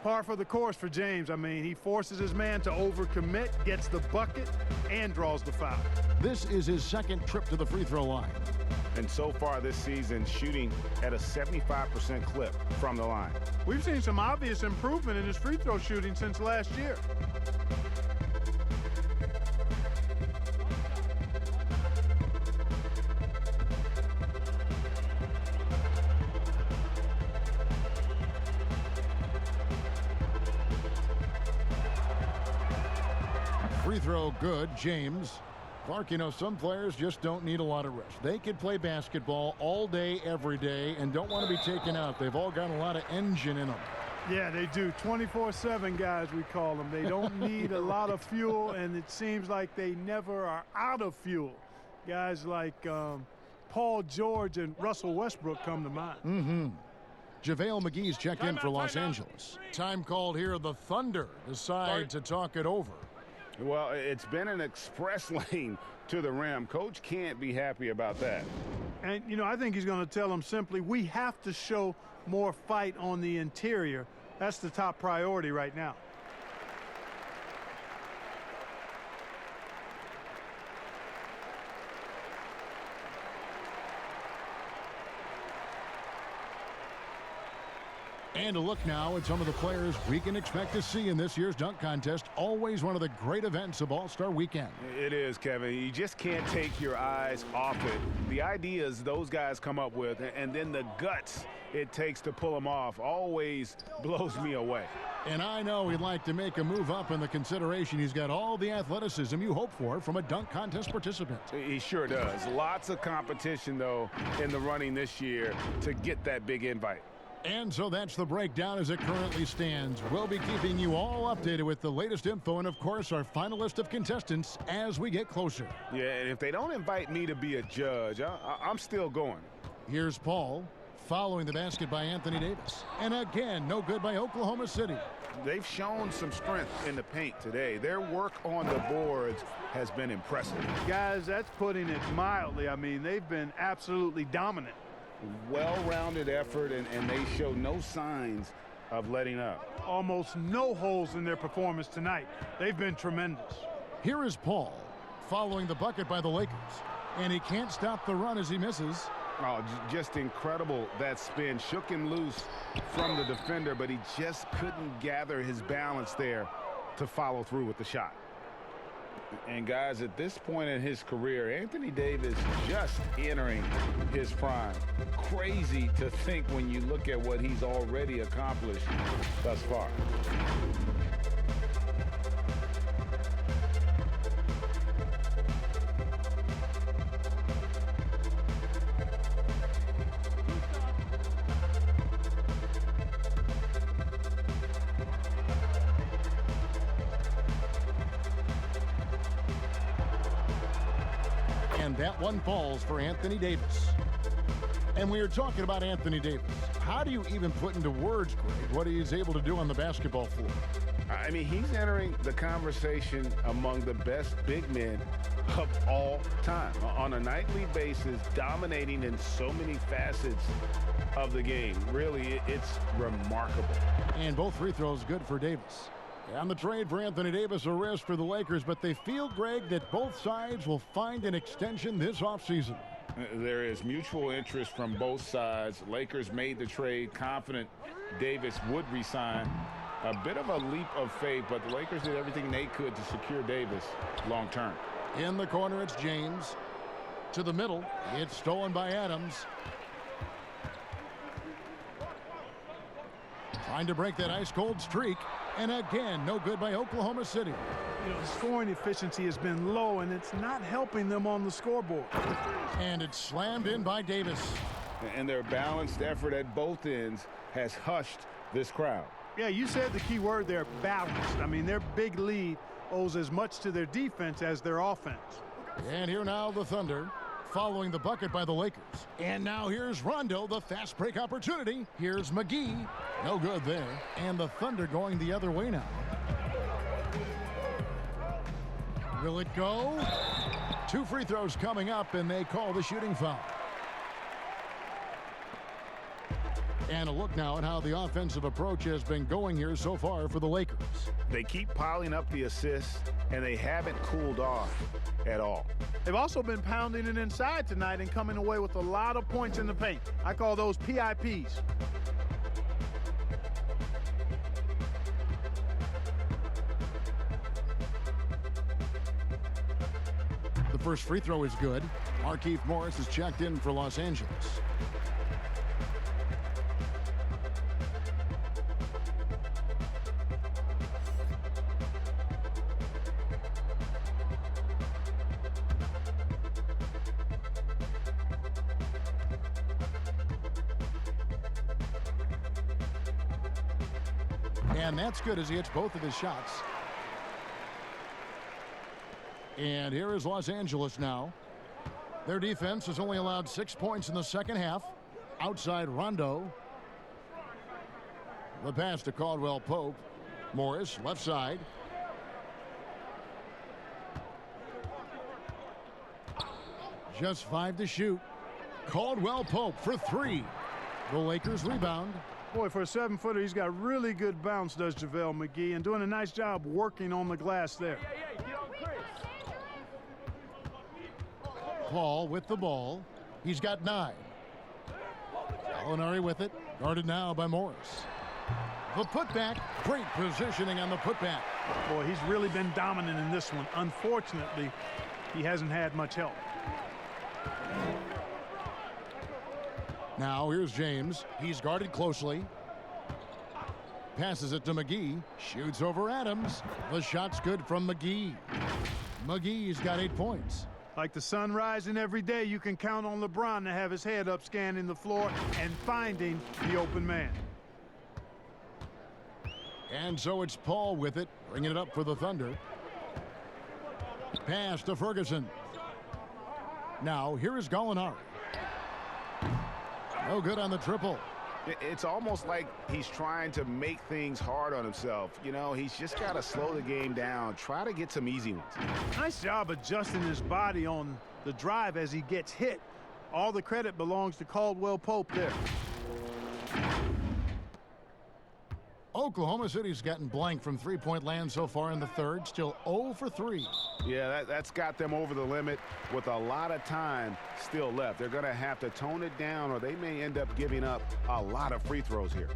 Par for the course for James. I mean, he forces his man to overcommit, gets the bucket, and draws the foul. This is his second trip to the free throw line. And so far this season, shooting at a 75% clip from the line. We've seen some obvious improvement in his free throw shooting since last year. Free throw good, James. Clark, you know, some players just don't need a lot of rest. They could play basketball all day, every day, and don't want to be taken out. They've all got a lot of engine in them. Yeah, they do. 24/7 guys, we call them. They don't need a lot of fuel, and it seems like they never are out of fuel. Guys like Paul George and Russell Westbrook come to mind. JaVale McGee's checked in for Los Angeles. Time called here. The Thunder decide to talk it over. Well, it's been an express lane to the rim. Coach can't be happy about that. And, you know, I think he's going to tell them simply, we have to show more fight on the interior. That's the top priority right now. And a look now at some of the players we can expect to see in this year's dunk contest. Always one of the great events of All-Star Weekend. It is, Kevin. You just can't take your eyes off it. The ideas those guys come up with, and then the guts it takes to pull them off, always blows me away. And I know he'd like to make a move up in the consideration. He's got all the athleticism you hope for from a dunk contest participant. He sure does. Lots of competition, though, in the running this year to get that big invite. And so that's the breakdown as it currently stands. We'll be keeping you all updated with the latest info and, of course, our final list of contestants as we get closer. Yeah, and if they don't invite me to be a judge, I'm still going. Here's Paul following the basket by Anthony Davis. And again, no good by Oklahoma City. They've shown some strength in the paint today. Their work on the boards has been impressive. Guys, that's putting it mildly. I mean, they've been absolutely dominant. Well-rounded effort, and they show no signs of letting up. Almost no holes in their performance tonight. They've been tremendous. Here is Paul following the bucket by the Lakers. And he can't stop the run as he misses. Oh, just incredible. That spin shook him loose from the defender, but he just couldn't gather his balance there to follow through with the shot. And guys, at this point in his career, Anthony Davis just entering his prime. Crazy to think when you look at what he's already accomplished thus far. And that one falls for Anthony Davis. And we are talking about Anthony Davis. How do you even put into words, Greg, what he is able to do on the basketball floor? I mean, he's entering the conversation among the best big men of all time. On a nightly basis, dominating in so many facets of the game. Really, it's remarkable. And both free throws good for Davis. And the trade for Anthony Davis, a risk for the Lakers, but they feel, Greg, that both sides will find an extension this offseason. There is mutual interest from both sides. Lakers made the trade confident Davis would resign. A bit of a leap of faith, but the Lakers did everything they could to secure Davis long term. In the corner, it's James. To the middle, it's stolen by Adams. Trying to break that ice-cold streak. And again, no good by Oklahoma City. You know, the scoring efficiency has been low, and it's not helping them on the scoreboard. And it's slammed in by Davis. And their balanced effort at both ends has hushed this crowd. Yeah, you said the key word there, balanced. I mean, their big lead owes as much to their defense as their offense. And here now the Thunder following the bucket by the Lakers. And now here's Rondo, the fast break opportunity. Here's McGee. No good there. And the Thunder going the other way now. Will it go? 2 free throws coming up, and they call the shooting foul. And a look now at how the offensive approach has been going here so far for the Lakers. They keep piling up the assists, and they haven't cooled off at all. They've also been pounding it inside tonight and coming away with a lot of points in the paint. I call those PIPs. The first free throw is good. Markieff Morris is checked in for Los Angeles. And that's good as he hits both of his shots. And here is Los Angeles now. Their defense has only allowed 6 points in the second half. Outside Rondo. The pass to Caldwell Pope. Morris, left side. Just 5 to shoot. Caldwell Pope for 3. The Lakers rebound. Boy, for a 7-footer, he's got really good bounce, does JaVale McGee, and doing a nice job working on the glass there. Paul with the ball. He's got 9. Gallinari with it. Guarded now by Morris. The putback. Great positioning on the putback. Boy, he's really been dominant in this one. Unfortunately, he hasn't had much help. Now here's James. He's guarded closely. Passes it to McGee. Shoots over Adams. The shot's good from McGee. McGee's got 8 points. Like the sun rising every day, you can count on LeBron to have his head up scanning the floor and finding the open man. And so it's Paul with it, bringing it up for the Thunder. Pass to Ferguson. Now here is Gallinari. No good on the triple. It's almost like he's trying to make things hard on himself. You know, he's just got to slow the game down, try to get some easy ones. Nice job adjusting his body on the drive as he gets hit. All the credit belongs to Caldwell Pope there. Oklahoma City's gotten blank from three-point land so far in the third. Still 0 for 3. Yeah, that's got them over the limit with a lot of time still left. They're going to have to tone it down, or they may end up giving up a lot of free throws here.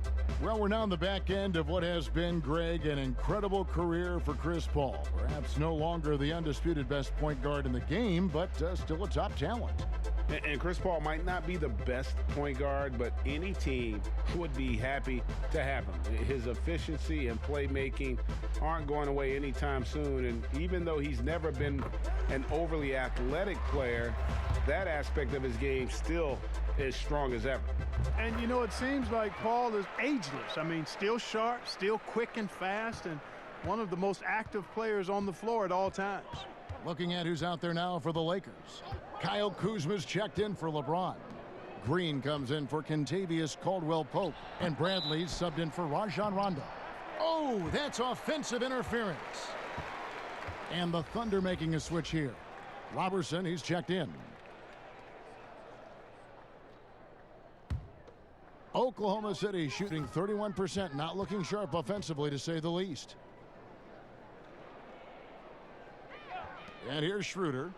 Well, we're now on the back end of what has been, Greg, an incredible career for Chris Paul. Perhaps no longer the undisputed best point guard in the game, but still a top talent. And Chris Paul might not be the best point guard, but any team would be happy to have him. His efficiency and playmaking aren't going away anytime soon. And even though he's never been an overly athletic player, that aspect of his game still is strong as ever. And, you know, it seems like Paul is ageless. I mean, still sharp, still quick and fast, and one of the most active players on the floor at all times. Looking at who's out there now for the Lakers. Kyle Kuzma's checked in for LeBron. Green comes in for Kentavious Caldwell-Pope. And Bradley's subbed in for Rajon Rondo. Oh, that's offensive interference. And the Thunder making a switch here. Robertson, he's checked in. Oklahoma City shooting 31%, not looking sharp offensively to say the least. And here's Schroeder.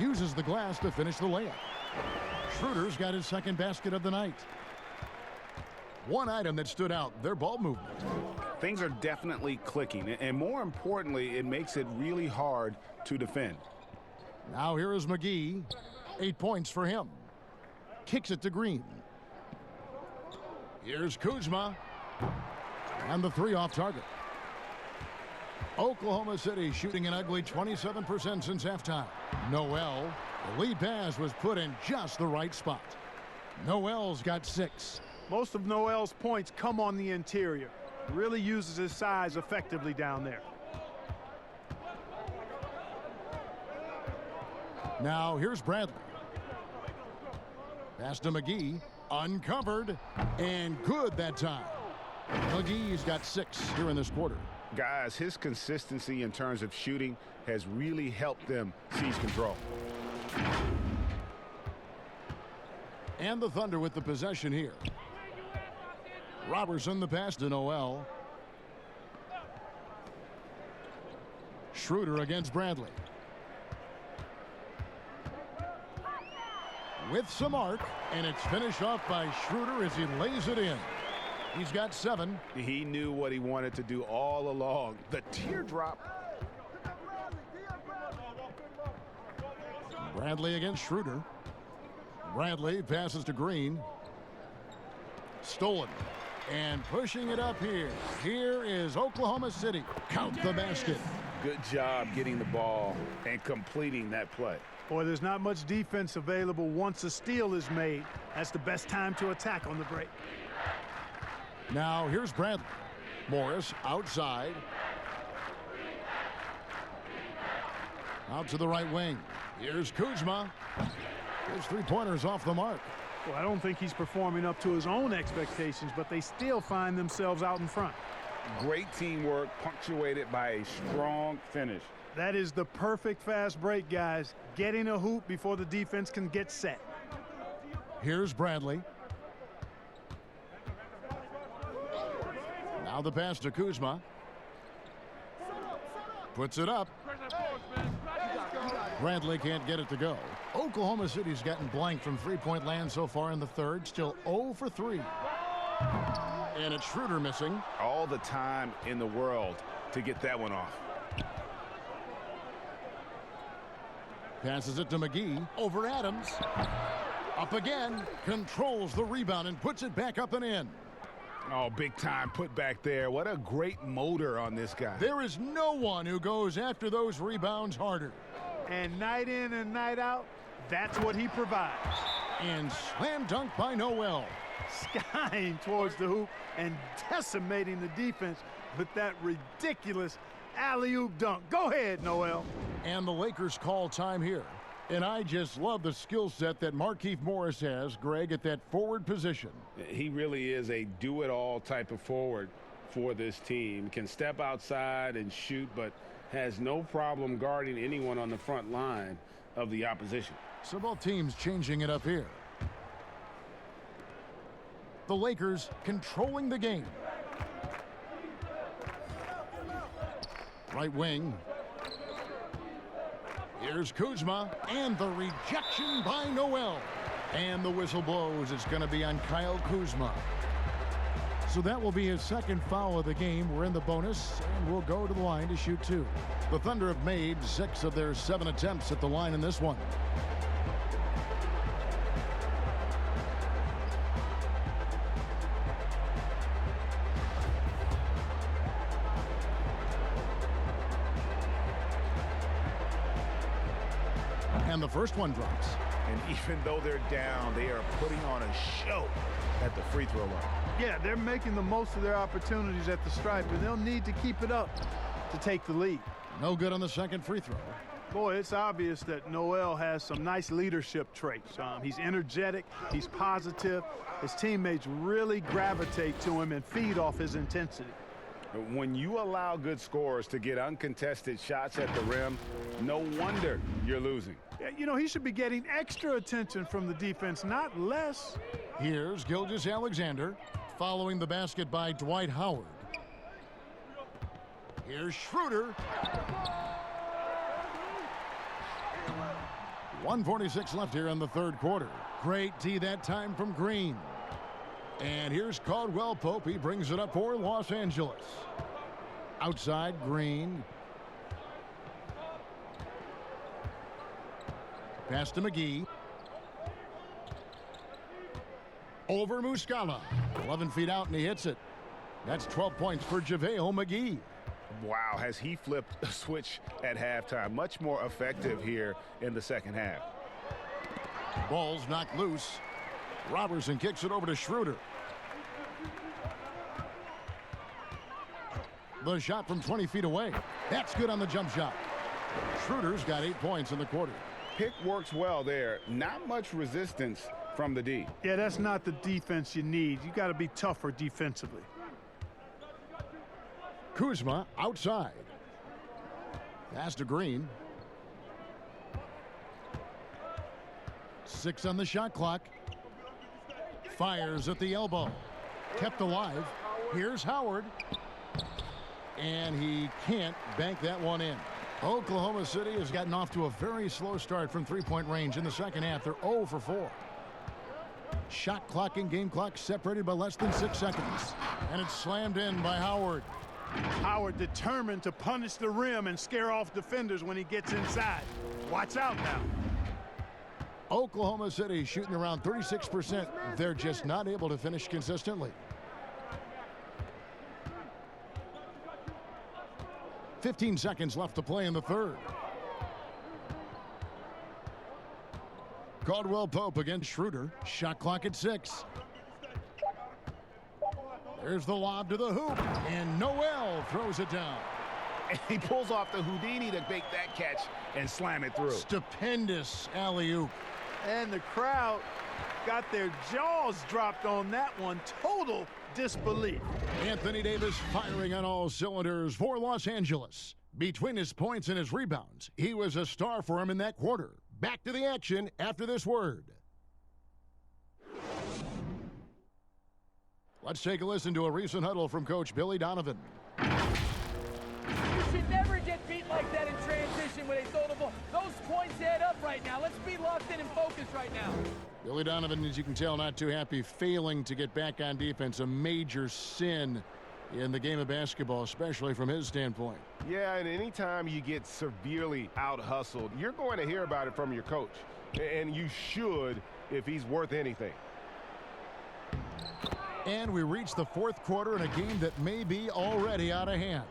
Uses the glass to finish the layup. Schroeder's got his second basket of the night. One item that stood out, their ball movement. Things are definitely clicking, and more importantly, it makes it really hard to defend. Now here is McGee. 8 points for him. Kicks it to Green. Here's Kuzma. And the 3 off target. Oklahoma City shooting an ugly 27% since halftime. Noel, the lead pass was put in just the right spot. Noel's got 6. Most of Noel's points come on the interior. Really uses his size effectively down there. Now here's Bradley. Pass to McGee. Uncovered. And good that time. McGee's got 6 here in this quarter. Guys, his consistency in terms of shooting has really helped them seize control. And the Thunder with the possession here. Robertson the pass to Noel. Schroeder against Bradley. With some arc, and it's finished off by Schroeder as he lays it in. He's got 7. He knew what he wanted to do all along. The teardrop. Bradley against Schroeder. Bradley passes to Green. Stolen. And pushing it up here. Here is Oklahoma City. Count the basket. Good job getting the ball and completing that play. Boy, there's not much defense available once a steal is made. That's the best time to attack on the break. Now here's Bradley. Morris outside. Out to the right wing. Here's Kuzma. His three-pointers off the mark. Well, I don't think he's performing up to his own expectations, but they still find themselves out in front. Great teamwork punctuated by a strong finish. That is the perfect fast break, guys. Getting a hoop before the defense can get set. Here's Bradley. Now the pass to Kuzma. Puts it up. Bradley can't get it to go. Oklahoma City's gotten blank from three-point land so far in the third. Still 0 for 3. And it's Schroeder missing. All the time in the world to get that one off. Passes it to McGee. Over Adams. Up again. Controls the rebound and puts it back up and in. Oh, big time put back there. What a great motor on this guy. There is no one who goes after those rebounds harder. And night in and night out, that's what he provides. And slam dunk by Noel. Skying towards the hoop and decimating the defense with that ridiculous alley-oop dunk. Go ahead, Noel. And the Lakers call time here. And I just love the skill set that Markieff Morris has, Greg, at that forward position. He really is a do-it-all type of forward for this team. Can step outside and shoot, but has no problem guarding anyone on the front line of the opposition. So both teams changing it up here. The Lakers controlling the game. Right wing. Here's Kuzma, and the rejection by Noel. And the whistle blows. It's going to be on Kyle Kuzma. So that will be his second foul of the game. We're in the bonus, and we'll go to the line to shoot 2. The Thunder have made 6 of their 7 attempts at the line in this one. And the first one drops. And even though they're down, they are putting on a show at the free throw line. Yeah, they're making the most of their opportunities at the stripe, and they'll need to keep it up to take the lead. No good on the second free throw. Boy, it's obvious that Noel has some nice leadership traits. He's energetic, he's positive. His teammates really gravitate to him and feed off his intensity. When you allow good scorers to get uncontested shots at the rim, no wonder you're losing. You know, he should be getting extra attention from the defense, not less. Here's Gilgeous-Alexander following the basket by Dwight Howard. Here's Schroeder. 1:46 left here in the third quarter. Great D that time from Green. And here's Caldwell Pope. He brings it up for Los Angeles. Outside, Green. Pass to McGee. Over Muscala. 11 feet out, and he hits it. That's 12 points for JaVale McGee. Wow, has he flipped a switch at halftime. Much more effective here in the second half. Ball's knocked loose. Robertson kicks it over to Schroeder. The shot from 20 feet away. That's good on the jump shot. Schroeder's got 8 points in the quarter. Pick works well there. Not much resistance from the D. Yeah, that's not the defense you need. You got to be tougher defensively. Kuzma outside. Pass to Green. 6 on the shot clock. Fires at the elbow. Kept alive. Here's Howard. And he can't bank that one in. Oklahoma City has gotten off to a very slow start from three-point range in the second half. They're 0 for 4. Shot clock and game clock separated by less than 6 seconds. And it's slammed in by Howard. Howard determined to punish the rim and scare off defenders when he gets inside. Watch out now. Oklahoma City shooting around 36%. They're just not able to finish consistently. 15 seconds left to play in the third. Caldwell Pope against Schroeder. Shot clock at 6. There's the lob to the hoop, and Noel throws it down. And he pulls off the Houdini to make that catch and slam it through. Stupendous alley-oop. And the crowd got their jaws dropped on that one. Total disbelief. Anthony Davis firing on all cylinders for Los Angeles. Between his points and his rebounds, he was a star for him in that quarter. Back to the action after this word. Let's take a listen to a recent huddle from Coach Billy Donovan. You should never get beat like that in transition when they throw the ball. Those points add up right now. Let's be locked in and focused right now. Billy Donovan, as you can tell, not too happy, failing to get back on defense. A major sin in the game of basketball, especially from his standpoint. Yeah, and anytime you get severely out-hustled, you're going to hear about it from your coach. And you should if he's worth anything. And we reach the fourth quarter in a game that may be already out of hand.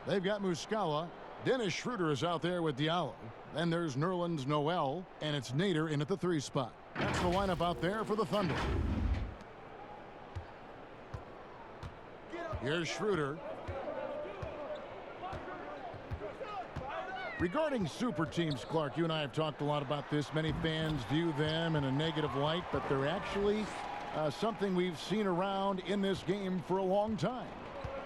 They've got Muscala. Dennis Schroeder is out there with Diallo. Then there's Nerlens Noel, and it's Nader in at the 3 spot. That's the lineup out there for the Thunder. Here's Schroeder. Regarding super teams, Clark, you and I have talked a lot about this. Many fans view them in a negative light, but they're actually something we've seen around in this game for a long time.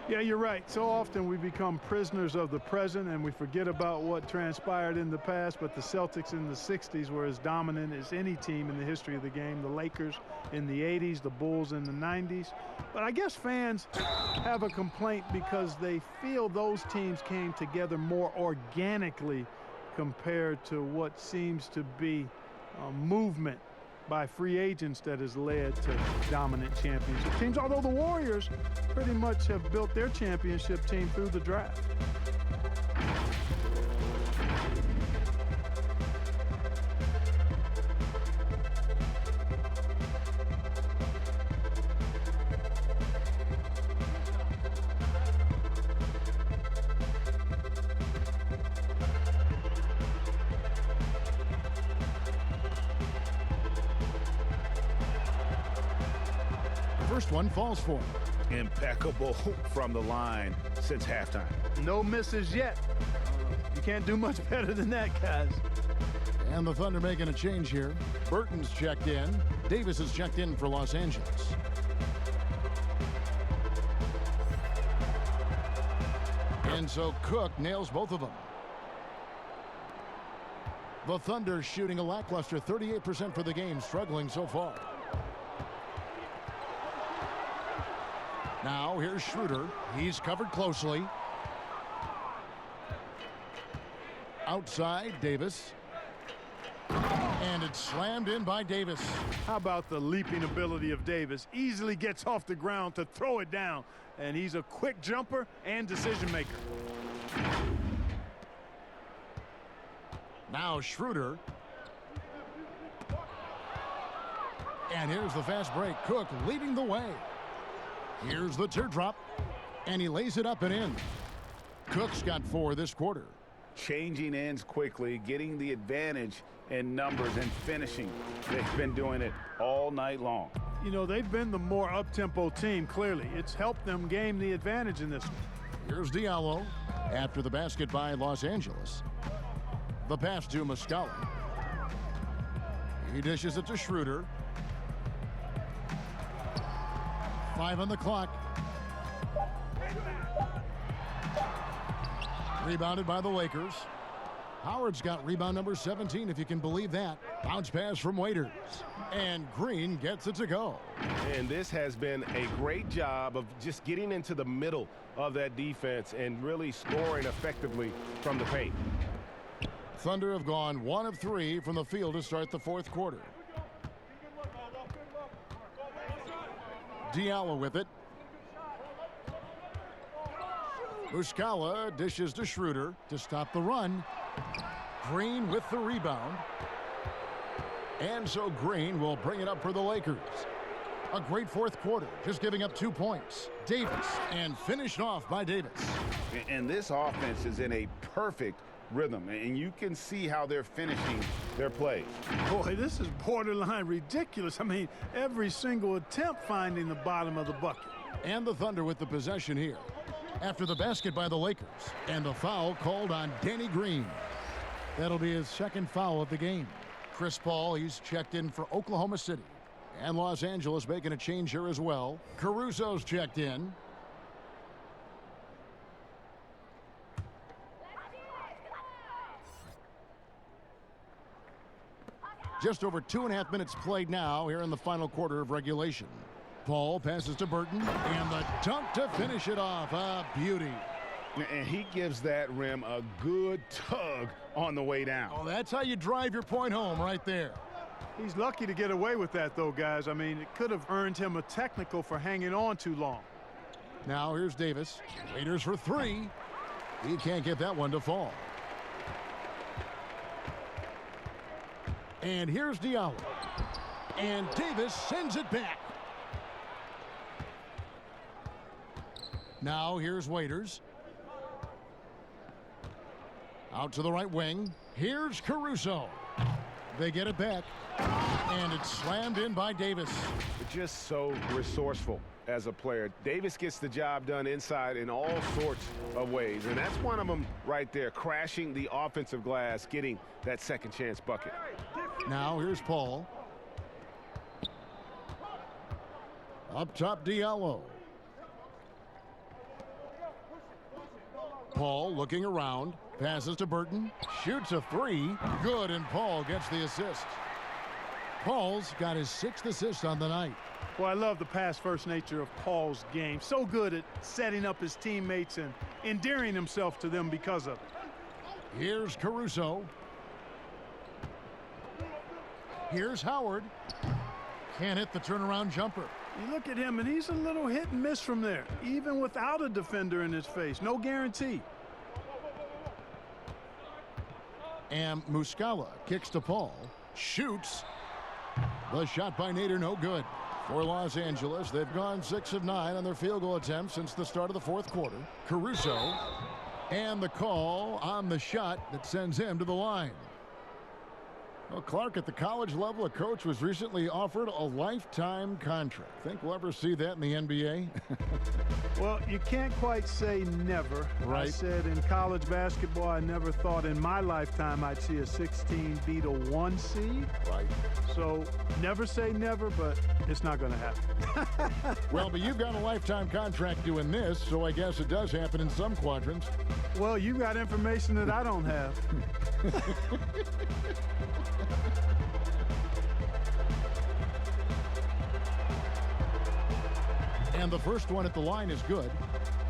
Yeah, you're right. So often we become prisoners of the present and we forget about what transpired in the past, but the Celtics in the 60s were as dominant as any team in the history of the game. The Lakers in the 80s, the Bulls in the 90s. But I guess fans have a complaint because they feel those teams came together more organically compared to what seems to be a movement by free agents that has led to dominant championship teams, although the Warriors pretty much have built their championship team through the draft. First one falls for him. Impeccable from the line since halftime. No misses yet. You can't do much better than that, guys. And the Thunder making a change here. Burton's checked in. Davis is checked in for Los Angeles. And so Cook nails both of them. The Thunder shooting a lackluster 38% for the game, struggling so far. Now here's Schroeder. He's covered closely. Outside, Davis. And it's slammed in by Davis. How about the leaping ability of Davis? Easily gets off the ground to throw it down. And he's a quick jumper and decision maker. Now Schroeder. And here's the fast break. Cook leading the way. Here's the teardrop. And he lays it up and in. Cook's got 4 this quarter. Changing ends quickly, getting the advantage in numbers and finishing. They've been doing it all night long. You know, they've been the more up-tempo team, clearly. It's helped them gain the advantage in this one. Here's Diallo after the basket by Los Angeles. The pass to Muscala. He dishes it to Schroeder. 5 on the clock. Rebounded by the Lakers. Howard's got rebound number 17, if you can believe that. Bounce pass from Waiters. And Green gets it to go. And this has been a great job of just getting into the middle of that defense and really scoring effectively from the paint. Thunder have gone 1 of 3 from the field to start the 4th quarter. Diallo with it. Muscala dishes to Schroeder to stop the run. Green with the rebound. And so Green will bring it up for the Lakers. A great 4th quarter, just giving up 2 points. Davis, and finished off by Davis. And this offense is in a perfect rhythm, and you can see how they're finishing their plays. Boy, this is borderline ridiculous. I mean, every single attempt finding the bottom of the bucket. And the Thunder with the possession here. After the basket by the Lakers. And the foul called on Danny Green. That'll be his 2nd foul of the game. Chris Paul, he's checked in for Oklahoma City. And Los Angeles making a change here as well. Caruso's checked in. Just over 2.5 minutes played now here in the final quarter of regulation. Paul passes to Burton, and the dunk to finish it off. A beauty. And he gives that rim a good tug on the way down. Oh, that's how you drive your point home right there. He's lucky to get away with that, though, guys. I mean, it could have earned him a technical for hanging on too long. Now here's Davis. Waiters for 3. He can't get that one to fall. And here's Diallo. And Davis sends it back. Now here's Waiters. Out to the right wing. Here's Caruso. They get it back. And it's slammed in by Davis. Just so resourceful as a player. Davis gets the job done inside in all sorts of ways. And that's one of them right there. Crashing the offensive glass, getting that second chance bucket. Now here's Paul. Up top, Diallo. Paul looking around. Passes to Burton. Shoots a 3. Good, and Paul gets the assist. Paul's got his 6th assist on the night. Well, I love the pass-first nature of Paul's game. So good at setting up his teammates and endearing himself to them because of it. Here's Caruso. Here's Howard. Can't hit the turnaround jumper. You look at him, and he's a little hit and miss from there, even without a defender in his face. No guarantee. And Muscala kicks to Paul. Shoots. The shot by Nader, no good. For Los Angeles, they've gone 6 of 9 on their field goal attempts since the start of the 4th quarter. Caruso. And the call on the shot that sends him to the line. Well, Clark, at the college level, a coach was recently offered a lifetime contract. Think we'll ever see that in the NBA? Well, you can't quite say never. Right. I said in college basketball, I never thought in my lifetime I'd see a 16 beat a 1 seed. Right. So never say never, but it's not going to happen. Well, but you've got a lifetime contract doing this, so I guess it does happen in some quadrants. Well, you got information that I don't have. And the first one at the line is good.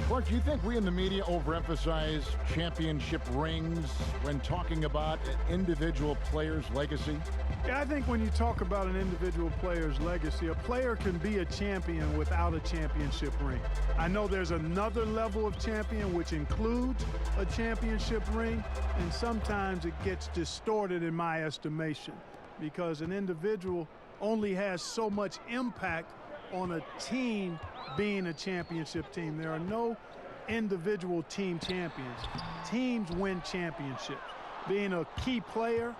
Clark, do you think we in the media overemphasize championship rings when talking about an individual player's legacy? Yeah, I think when you talk about an individual player's legacy, a player can be a champion without a championship ring. I know there's another level of champion which includes a championship ring, and sometimes it gets distorted in my estimation because an individual only has so much impact on a team being a championship team. There are no individual team champions. Teams win championships. Being a key player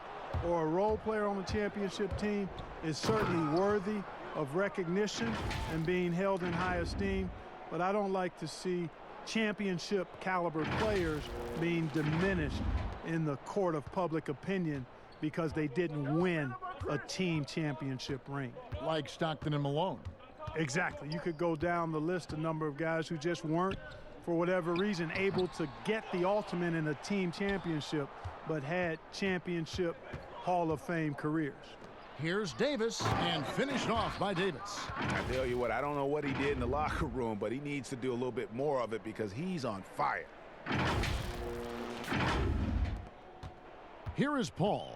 or a role player on a championship team is certainly worthy of recognition and being held in high esteem, but I don't like to see championship caliber players being diminished in the court of public opinion because they didn't win a team championship ring. Like Stockton and Malone. Exactly. You could go down the list, a number of guys who just weren't, for whatever reason, able to get the ultimate in a team championship, but had championship Hall of Fame careers. Here's Davis, and finished off by Davis. I tell you what, I don't know what he did in the locker room, but he needs to do a little bit more of it because he's on fire. Here is Paul.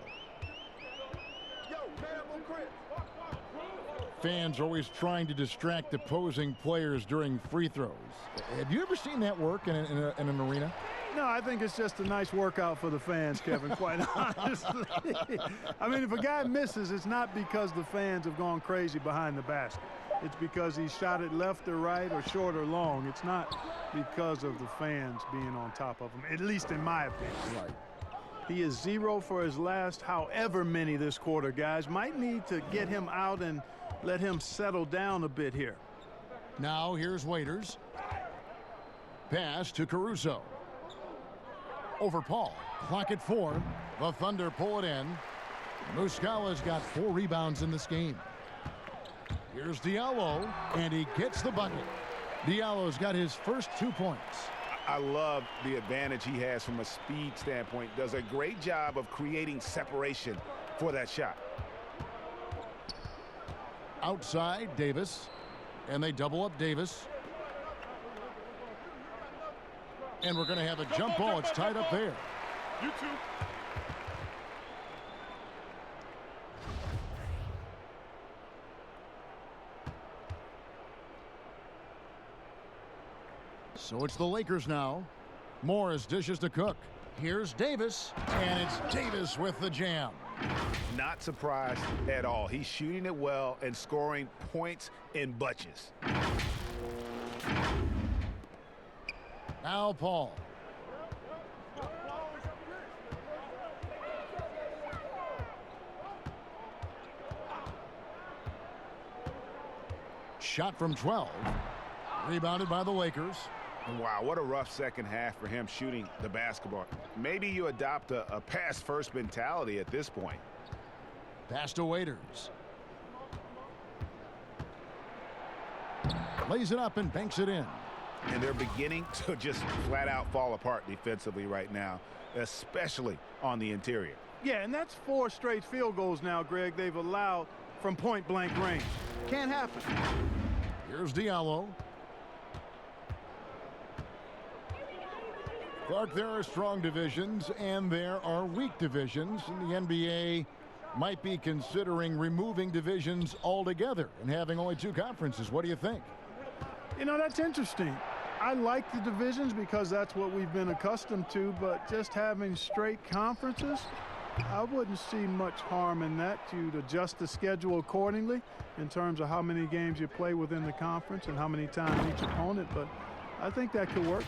Fans are always trying to distract opposing players during free throws. Have you ever seen that work in an arena? No, I think it's just a nice workout for the fans, Kevin, quite honestly. I mean, if a guy misses, it's not because the fans have gone crazy behind the basket. It's because he shot it left or right or short or long. It's not because of the fans being on top of him, at least in my opinion. Right. He is 0 for his last however many this quarter, guys. Might need to get him out and let him settle down a bit here. Now here's Waiters. Pass to Caruso. Over Paul. Clock at 4. The Thunder pull it in. Muscala's got 4 rebounds in this game. Here's Diallo, and he gets the bucket. Diallo's got his first 2 points. I love the advantage he has from a speed standpoint. Does a great job of creating separation for that shot. Outside, Davis. And they double up Davis. And we're going to have a jump ball. It's tied up there. You too. So it's the Lakers now. Morris dishes to Cook. Here's Davis, and it's Davis with the jam. Not surprised at all. He's shooting it well and scoring points in bunches. Now Paul. Shot from 12. Rebounded by the Lakers. Wow, what a rough second half for him shooting the basketball. Maybe you adopt a pass-first mentality at this point. Pass to Waiters. Lays it up and banks it in. And they're beginning to just flat-out fall apart defensively right now, especially on the interior. Yeah, and that's 4 straight field goals now, Greg, they've allowed from point-blank range. Can't happen. Here's Diallo. Clark, there are strong divisions and there are weak divisions, and the NBA might be considering removing divisions altogether and having only 2 conferences. What do you think? You know, that's interesting. I like the divisions because that's what we've been accustomed to, but just having straight conferences, I wouldn't see much harm in that. You'd adjust the schedule accordingly in terms of how many games you play within the conference and how many times each opponent, but I think that could work.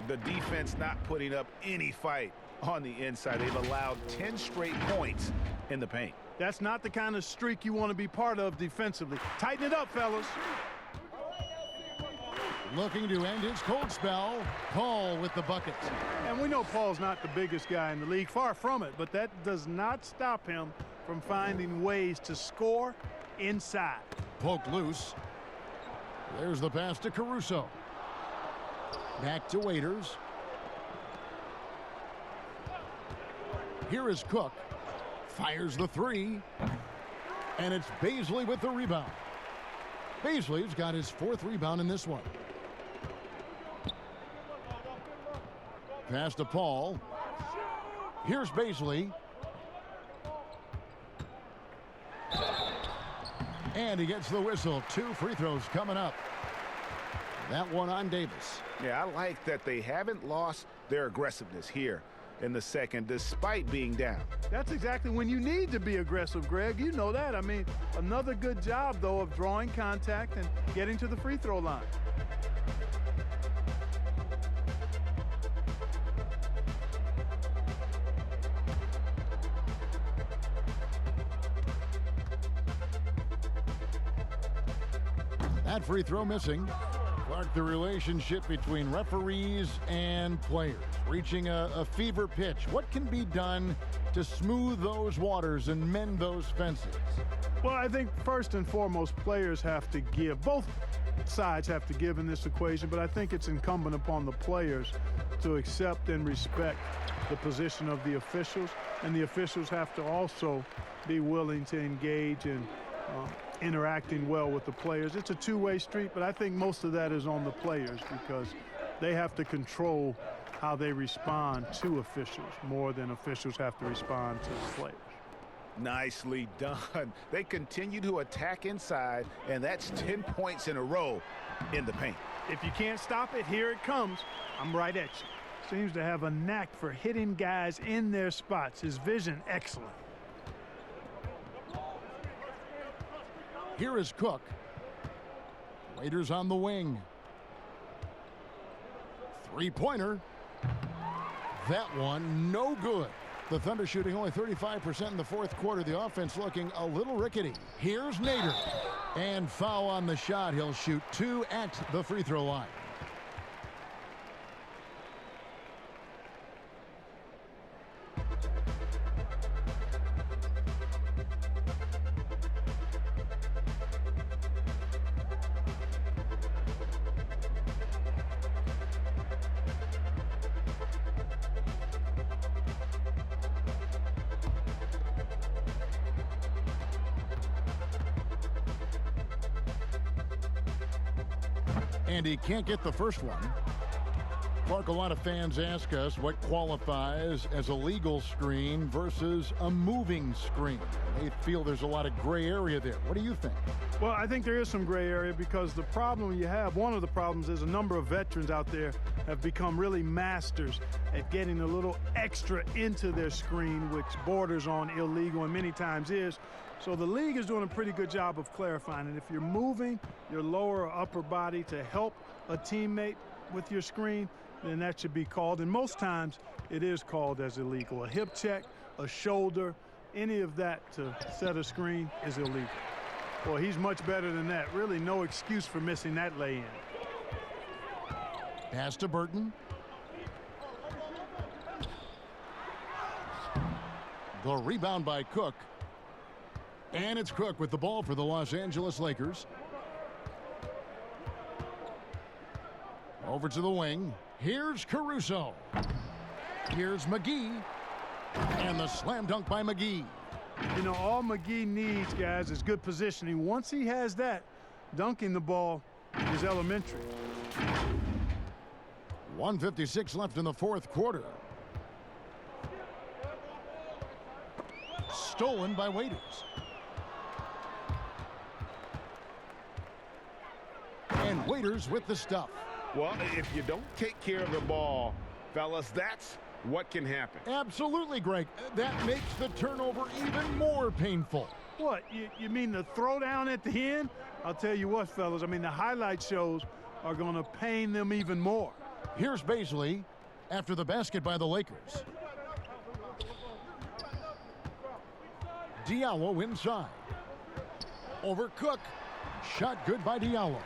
The defense not putting up any fight on the inside. They've allowed 10 straight points in the paint. That's not the kind of streak you want to be part of defensively. Tighten it up, fellas. Looking to end his cold spell, Paul with the bucket. And we know Paul's not the biggest guy in the league, far from it, but that does not stop him from finding ways to score inside. Poked loose. There's the pass to Caruso. Back to Waiters. Here is Cook. Fires the 3. And it's Baisley with the rebound. Baisley's got his 4th rebound in this one. Pass to Paul. Here's Baisley. And he gets the whistle. 2 free throws coming up. That one on Davis. Yeah, I like that they haven't lost their aggressiveness here in the second, despite being down. That's exactly when you need to be aggressive, Greg. You know that. I mean, another good job, though, of drawing contact and getting to the free throw line. That free throw missing. Clark, the relationship between referees and players reaching a fever pitch. What can be done to smooth those waters and mend those fences? Well, I think first and foremost, players have to give. Both sides have to give in this equation, but I think it's incumbent upon the players to accept and respect the position of the officials, and the officials have to also be willing to engage in interacting well with the players. It's a two-way street, but I think most of that is on the players because they have to control how they respond to officials more than officials have to respond to the players. Nicely done. They continue to attack inside, and that's 10 points in a row in the paint. If you can't stop it, here it comes. I'm right at you. Seems to have a knack for hitting guys in their spots. His vision, excellent. Here is Cook. Waiters on the wing. Three-pointer. That one, no good. The Thunder shooting only 35% in the fourth quarter. The offense looking a little rickety. Here's Nader. And foul on the shot. He'll shoot 2 at the free throw line. And he can't get the first one. Clark, a lot of fans ask us what qualifies as a legal screen versus a moving screen. They feel there's a lot of gray area there. What do you think? Well, I think there is some gray area because the problem you have, one of the problems is a number of veterans out there have become really masters at getting a little extra into their screen, which borders on illegal and many times is. So the league is doing a pretty good job of clarifying. And if you're moving your lower or upper body to help a teammate with your screen, then that should be called. And most times it is called as illegal. A hip check, a shoulder, any of that to set a screen is illegal. Well, he's much better than that. Really no excuse for missing that lay-in. Pass to Burton. The rebound by Cook. And it's Cook with the ball for the Los Angeles Lakers. Over to the wing. Here's Caruso. Here's McGee. And the slam dunk by McGee. You know, all McGee needs, guys, is good positioning. Once he has that, dunking the ball is elementary. 1:56 left in the fourth quarter. Stolen by Waiters. And Waiters with the stuff. Well, if you don't take care of the ball, fellas, that's what can happen. Absolutely, Greg. That makes the turnover even more painful. What, you mean the throwdown at the end? I'll tell you what, fellas, I mean, the highlight shows are going to pain them even more. Here's Baisley after the basket by the Lakers. Diallo inside. Over Cook. Shot good by Diallo.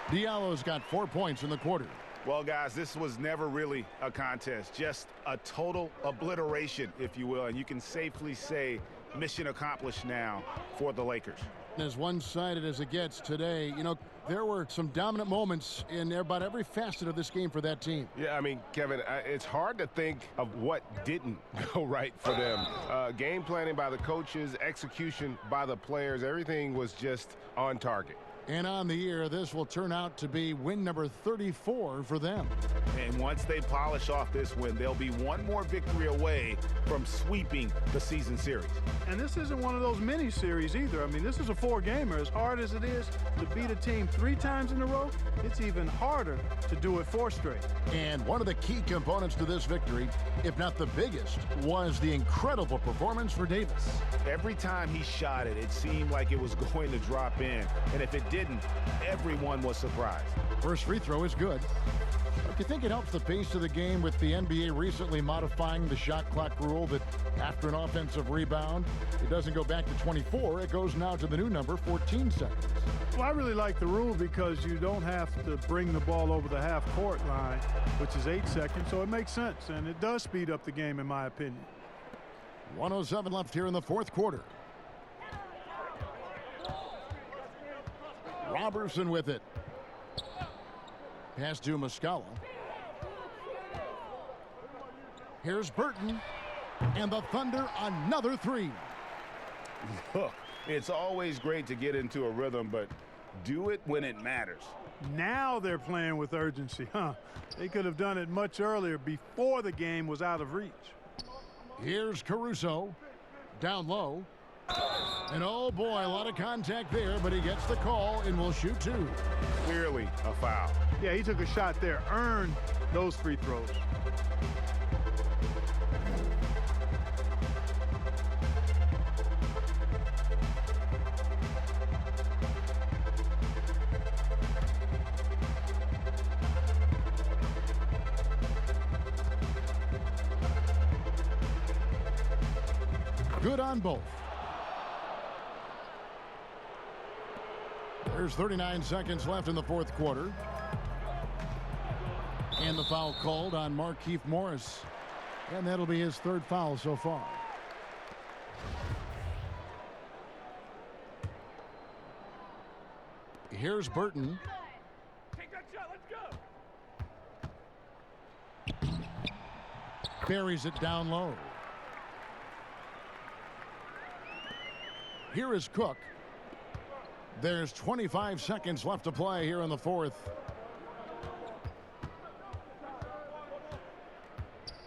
Diallo's got 4 points in the quarter. Well, guys, this was never really a contest, just a total obliteration, if you will, and you can safely say mission accomplished now for the Lakers. As one-sided as it gets today, you know, there were some dominant moments in about every facet of this game for that team. Yeah, I mean, Kevin, it's hard to think of what didn't go right for them. Game planning by the coaches, execution by the players, everything was just on target. And on the year, this will turn out to be win number 34 for them. And once they polish off this win, they'll be one more victory away from sweeping the season series. And this isn't one of those mini series either. I mean, this is a 4-gamer. As hard as it is to beat a team 3 times in a row, it's even harder to do it 4 straight. And one of the key components to this victory, if not the biggest, was the incredible performance for Davis. Every time he shot it, it seemed like it was going to drop in. And if it didn't, everyone was surprised. First free throw is good. Do you think it helps the pace of the game with the NBA recently modifying the shot clock rule that after an offensive rebound, it doesn't go back to 24, it goes now to the new number, 14 seconds? Well, I really like the rule because you don't have to bring the ball over the half-court line, which is 8 seconds, so it makes sense, and it does speed up the game, in my opinion. 1:07 left here in the fourth quarter. Robertson with it. Pass to Muscala. Here's Burton. And the Thunder another three. Look, it's always great to get into a rhythm, but do it when it matters. Now they're playing with urgency, huh? They could have done it much earlier before the game was out of reach. Here's Caruso. Down low. And oh boy, a lot of contact there, but he gets the call and will shoot two. Clearly a foul. Yeah, he took a shot there, earned those free throws. Good on both. There's 39 seconds left in the fourth quarter. And the foul called on Markieff Morris. And that'll be his third foul so far. Here's Burton. Take that shot, let's go. Buries it down low. Here is Cook. There's 25 seconds left to play here in the fourth.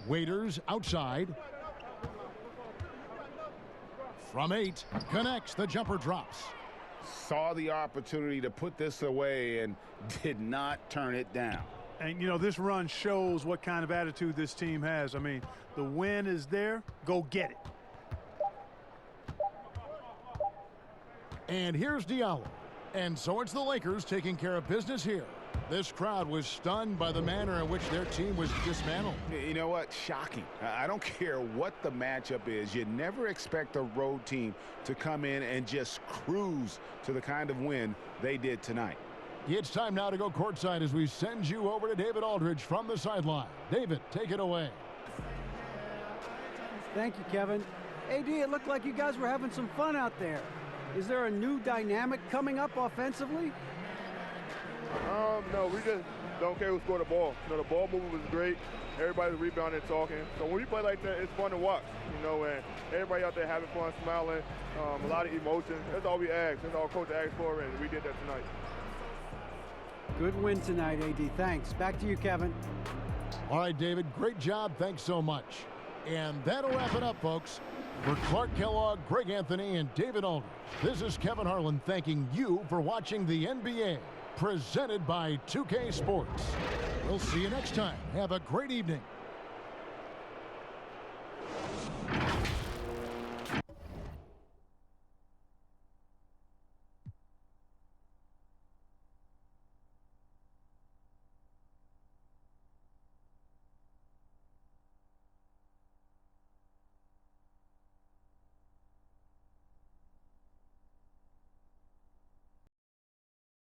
Waiters outside. From 8, connects, the jumper drops. Saw the opportunity to put this away and did not turn it down. And, you know, this run shows what kind of attitude this team has. I mean, the win is there, go get it. And here's Diallo. And so it's the Lakers taking care of business here. This crowd was stunned by the manner in which their team was dismantled. You know what? Shocking. I don't care what the matchup is. You never expect a road team to come in and just cruise to the kind of win they did tonight. It's time now to go courtside as we send you over to David Aldridge from the sideline. David, take it away. Thank you, Kevin. AD, it looked like you guys were having some fun out there. Is there a new dynamic coming up offensively? No, we just don't care who scored the ball. You know, the ball movement was great. Everybody's rebounding and talking. So when we play like that, it's fun to watch. You know, and everybody out there having fun, smiling, a lot of emotion. That's all we asked. That's all coach asked for, and we did that tonight. Good win tonight, AD. Thanks. Back to you, Kevin. All right, David, great job. Thanks so much. And that'll wrap it up, folks. For Clark Kellogg, Greg Anthony, and David Aldridge, this is Kevin Harlan thanking you for watching the NBA, presented by 2K Sports. We'll see you next time. Have a great evening.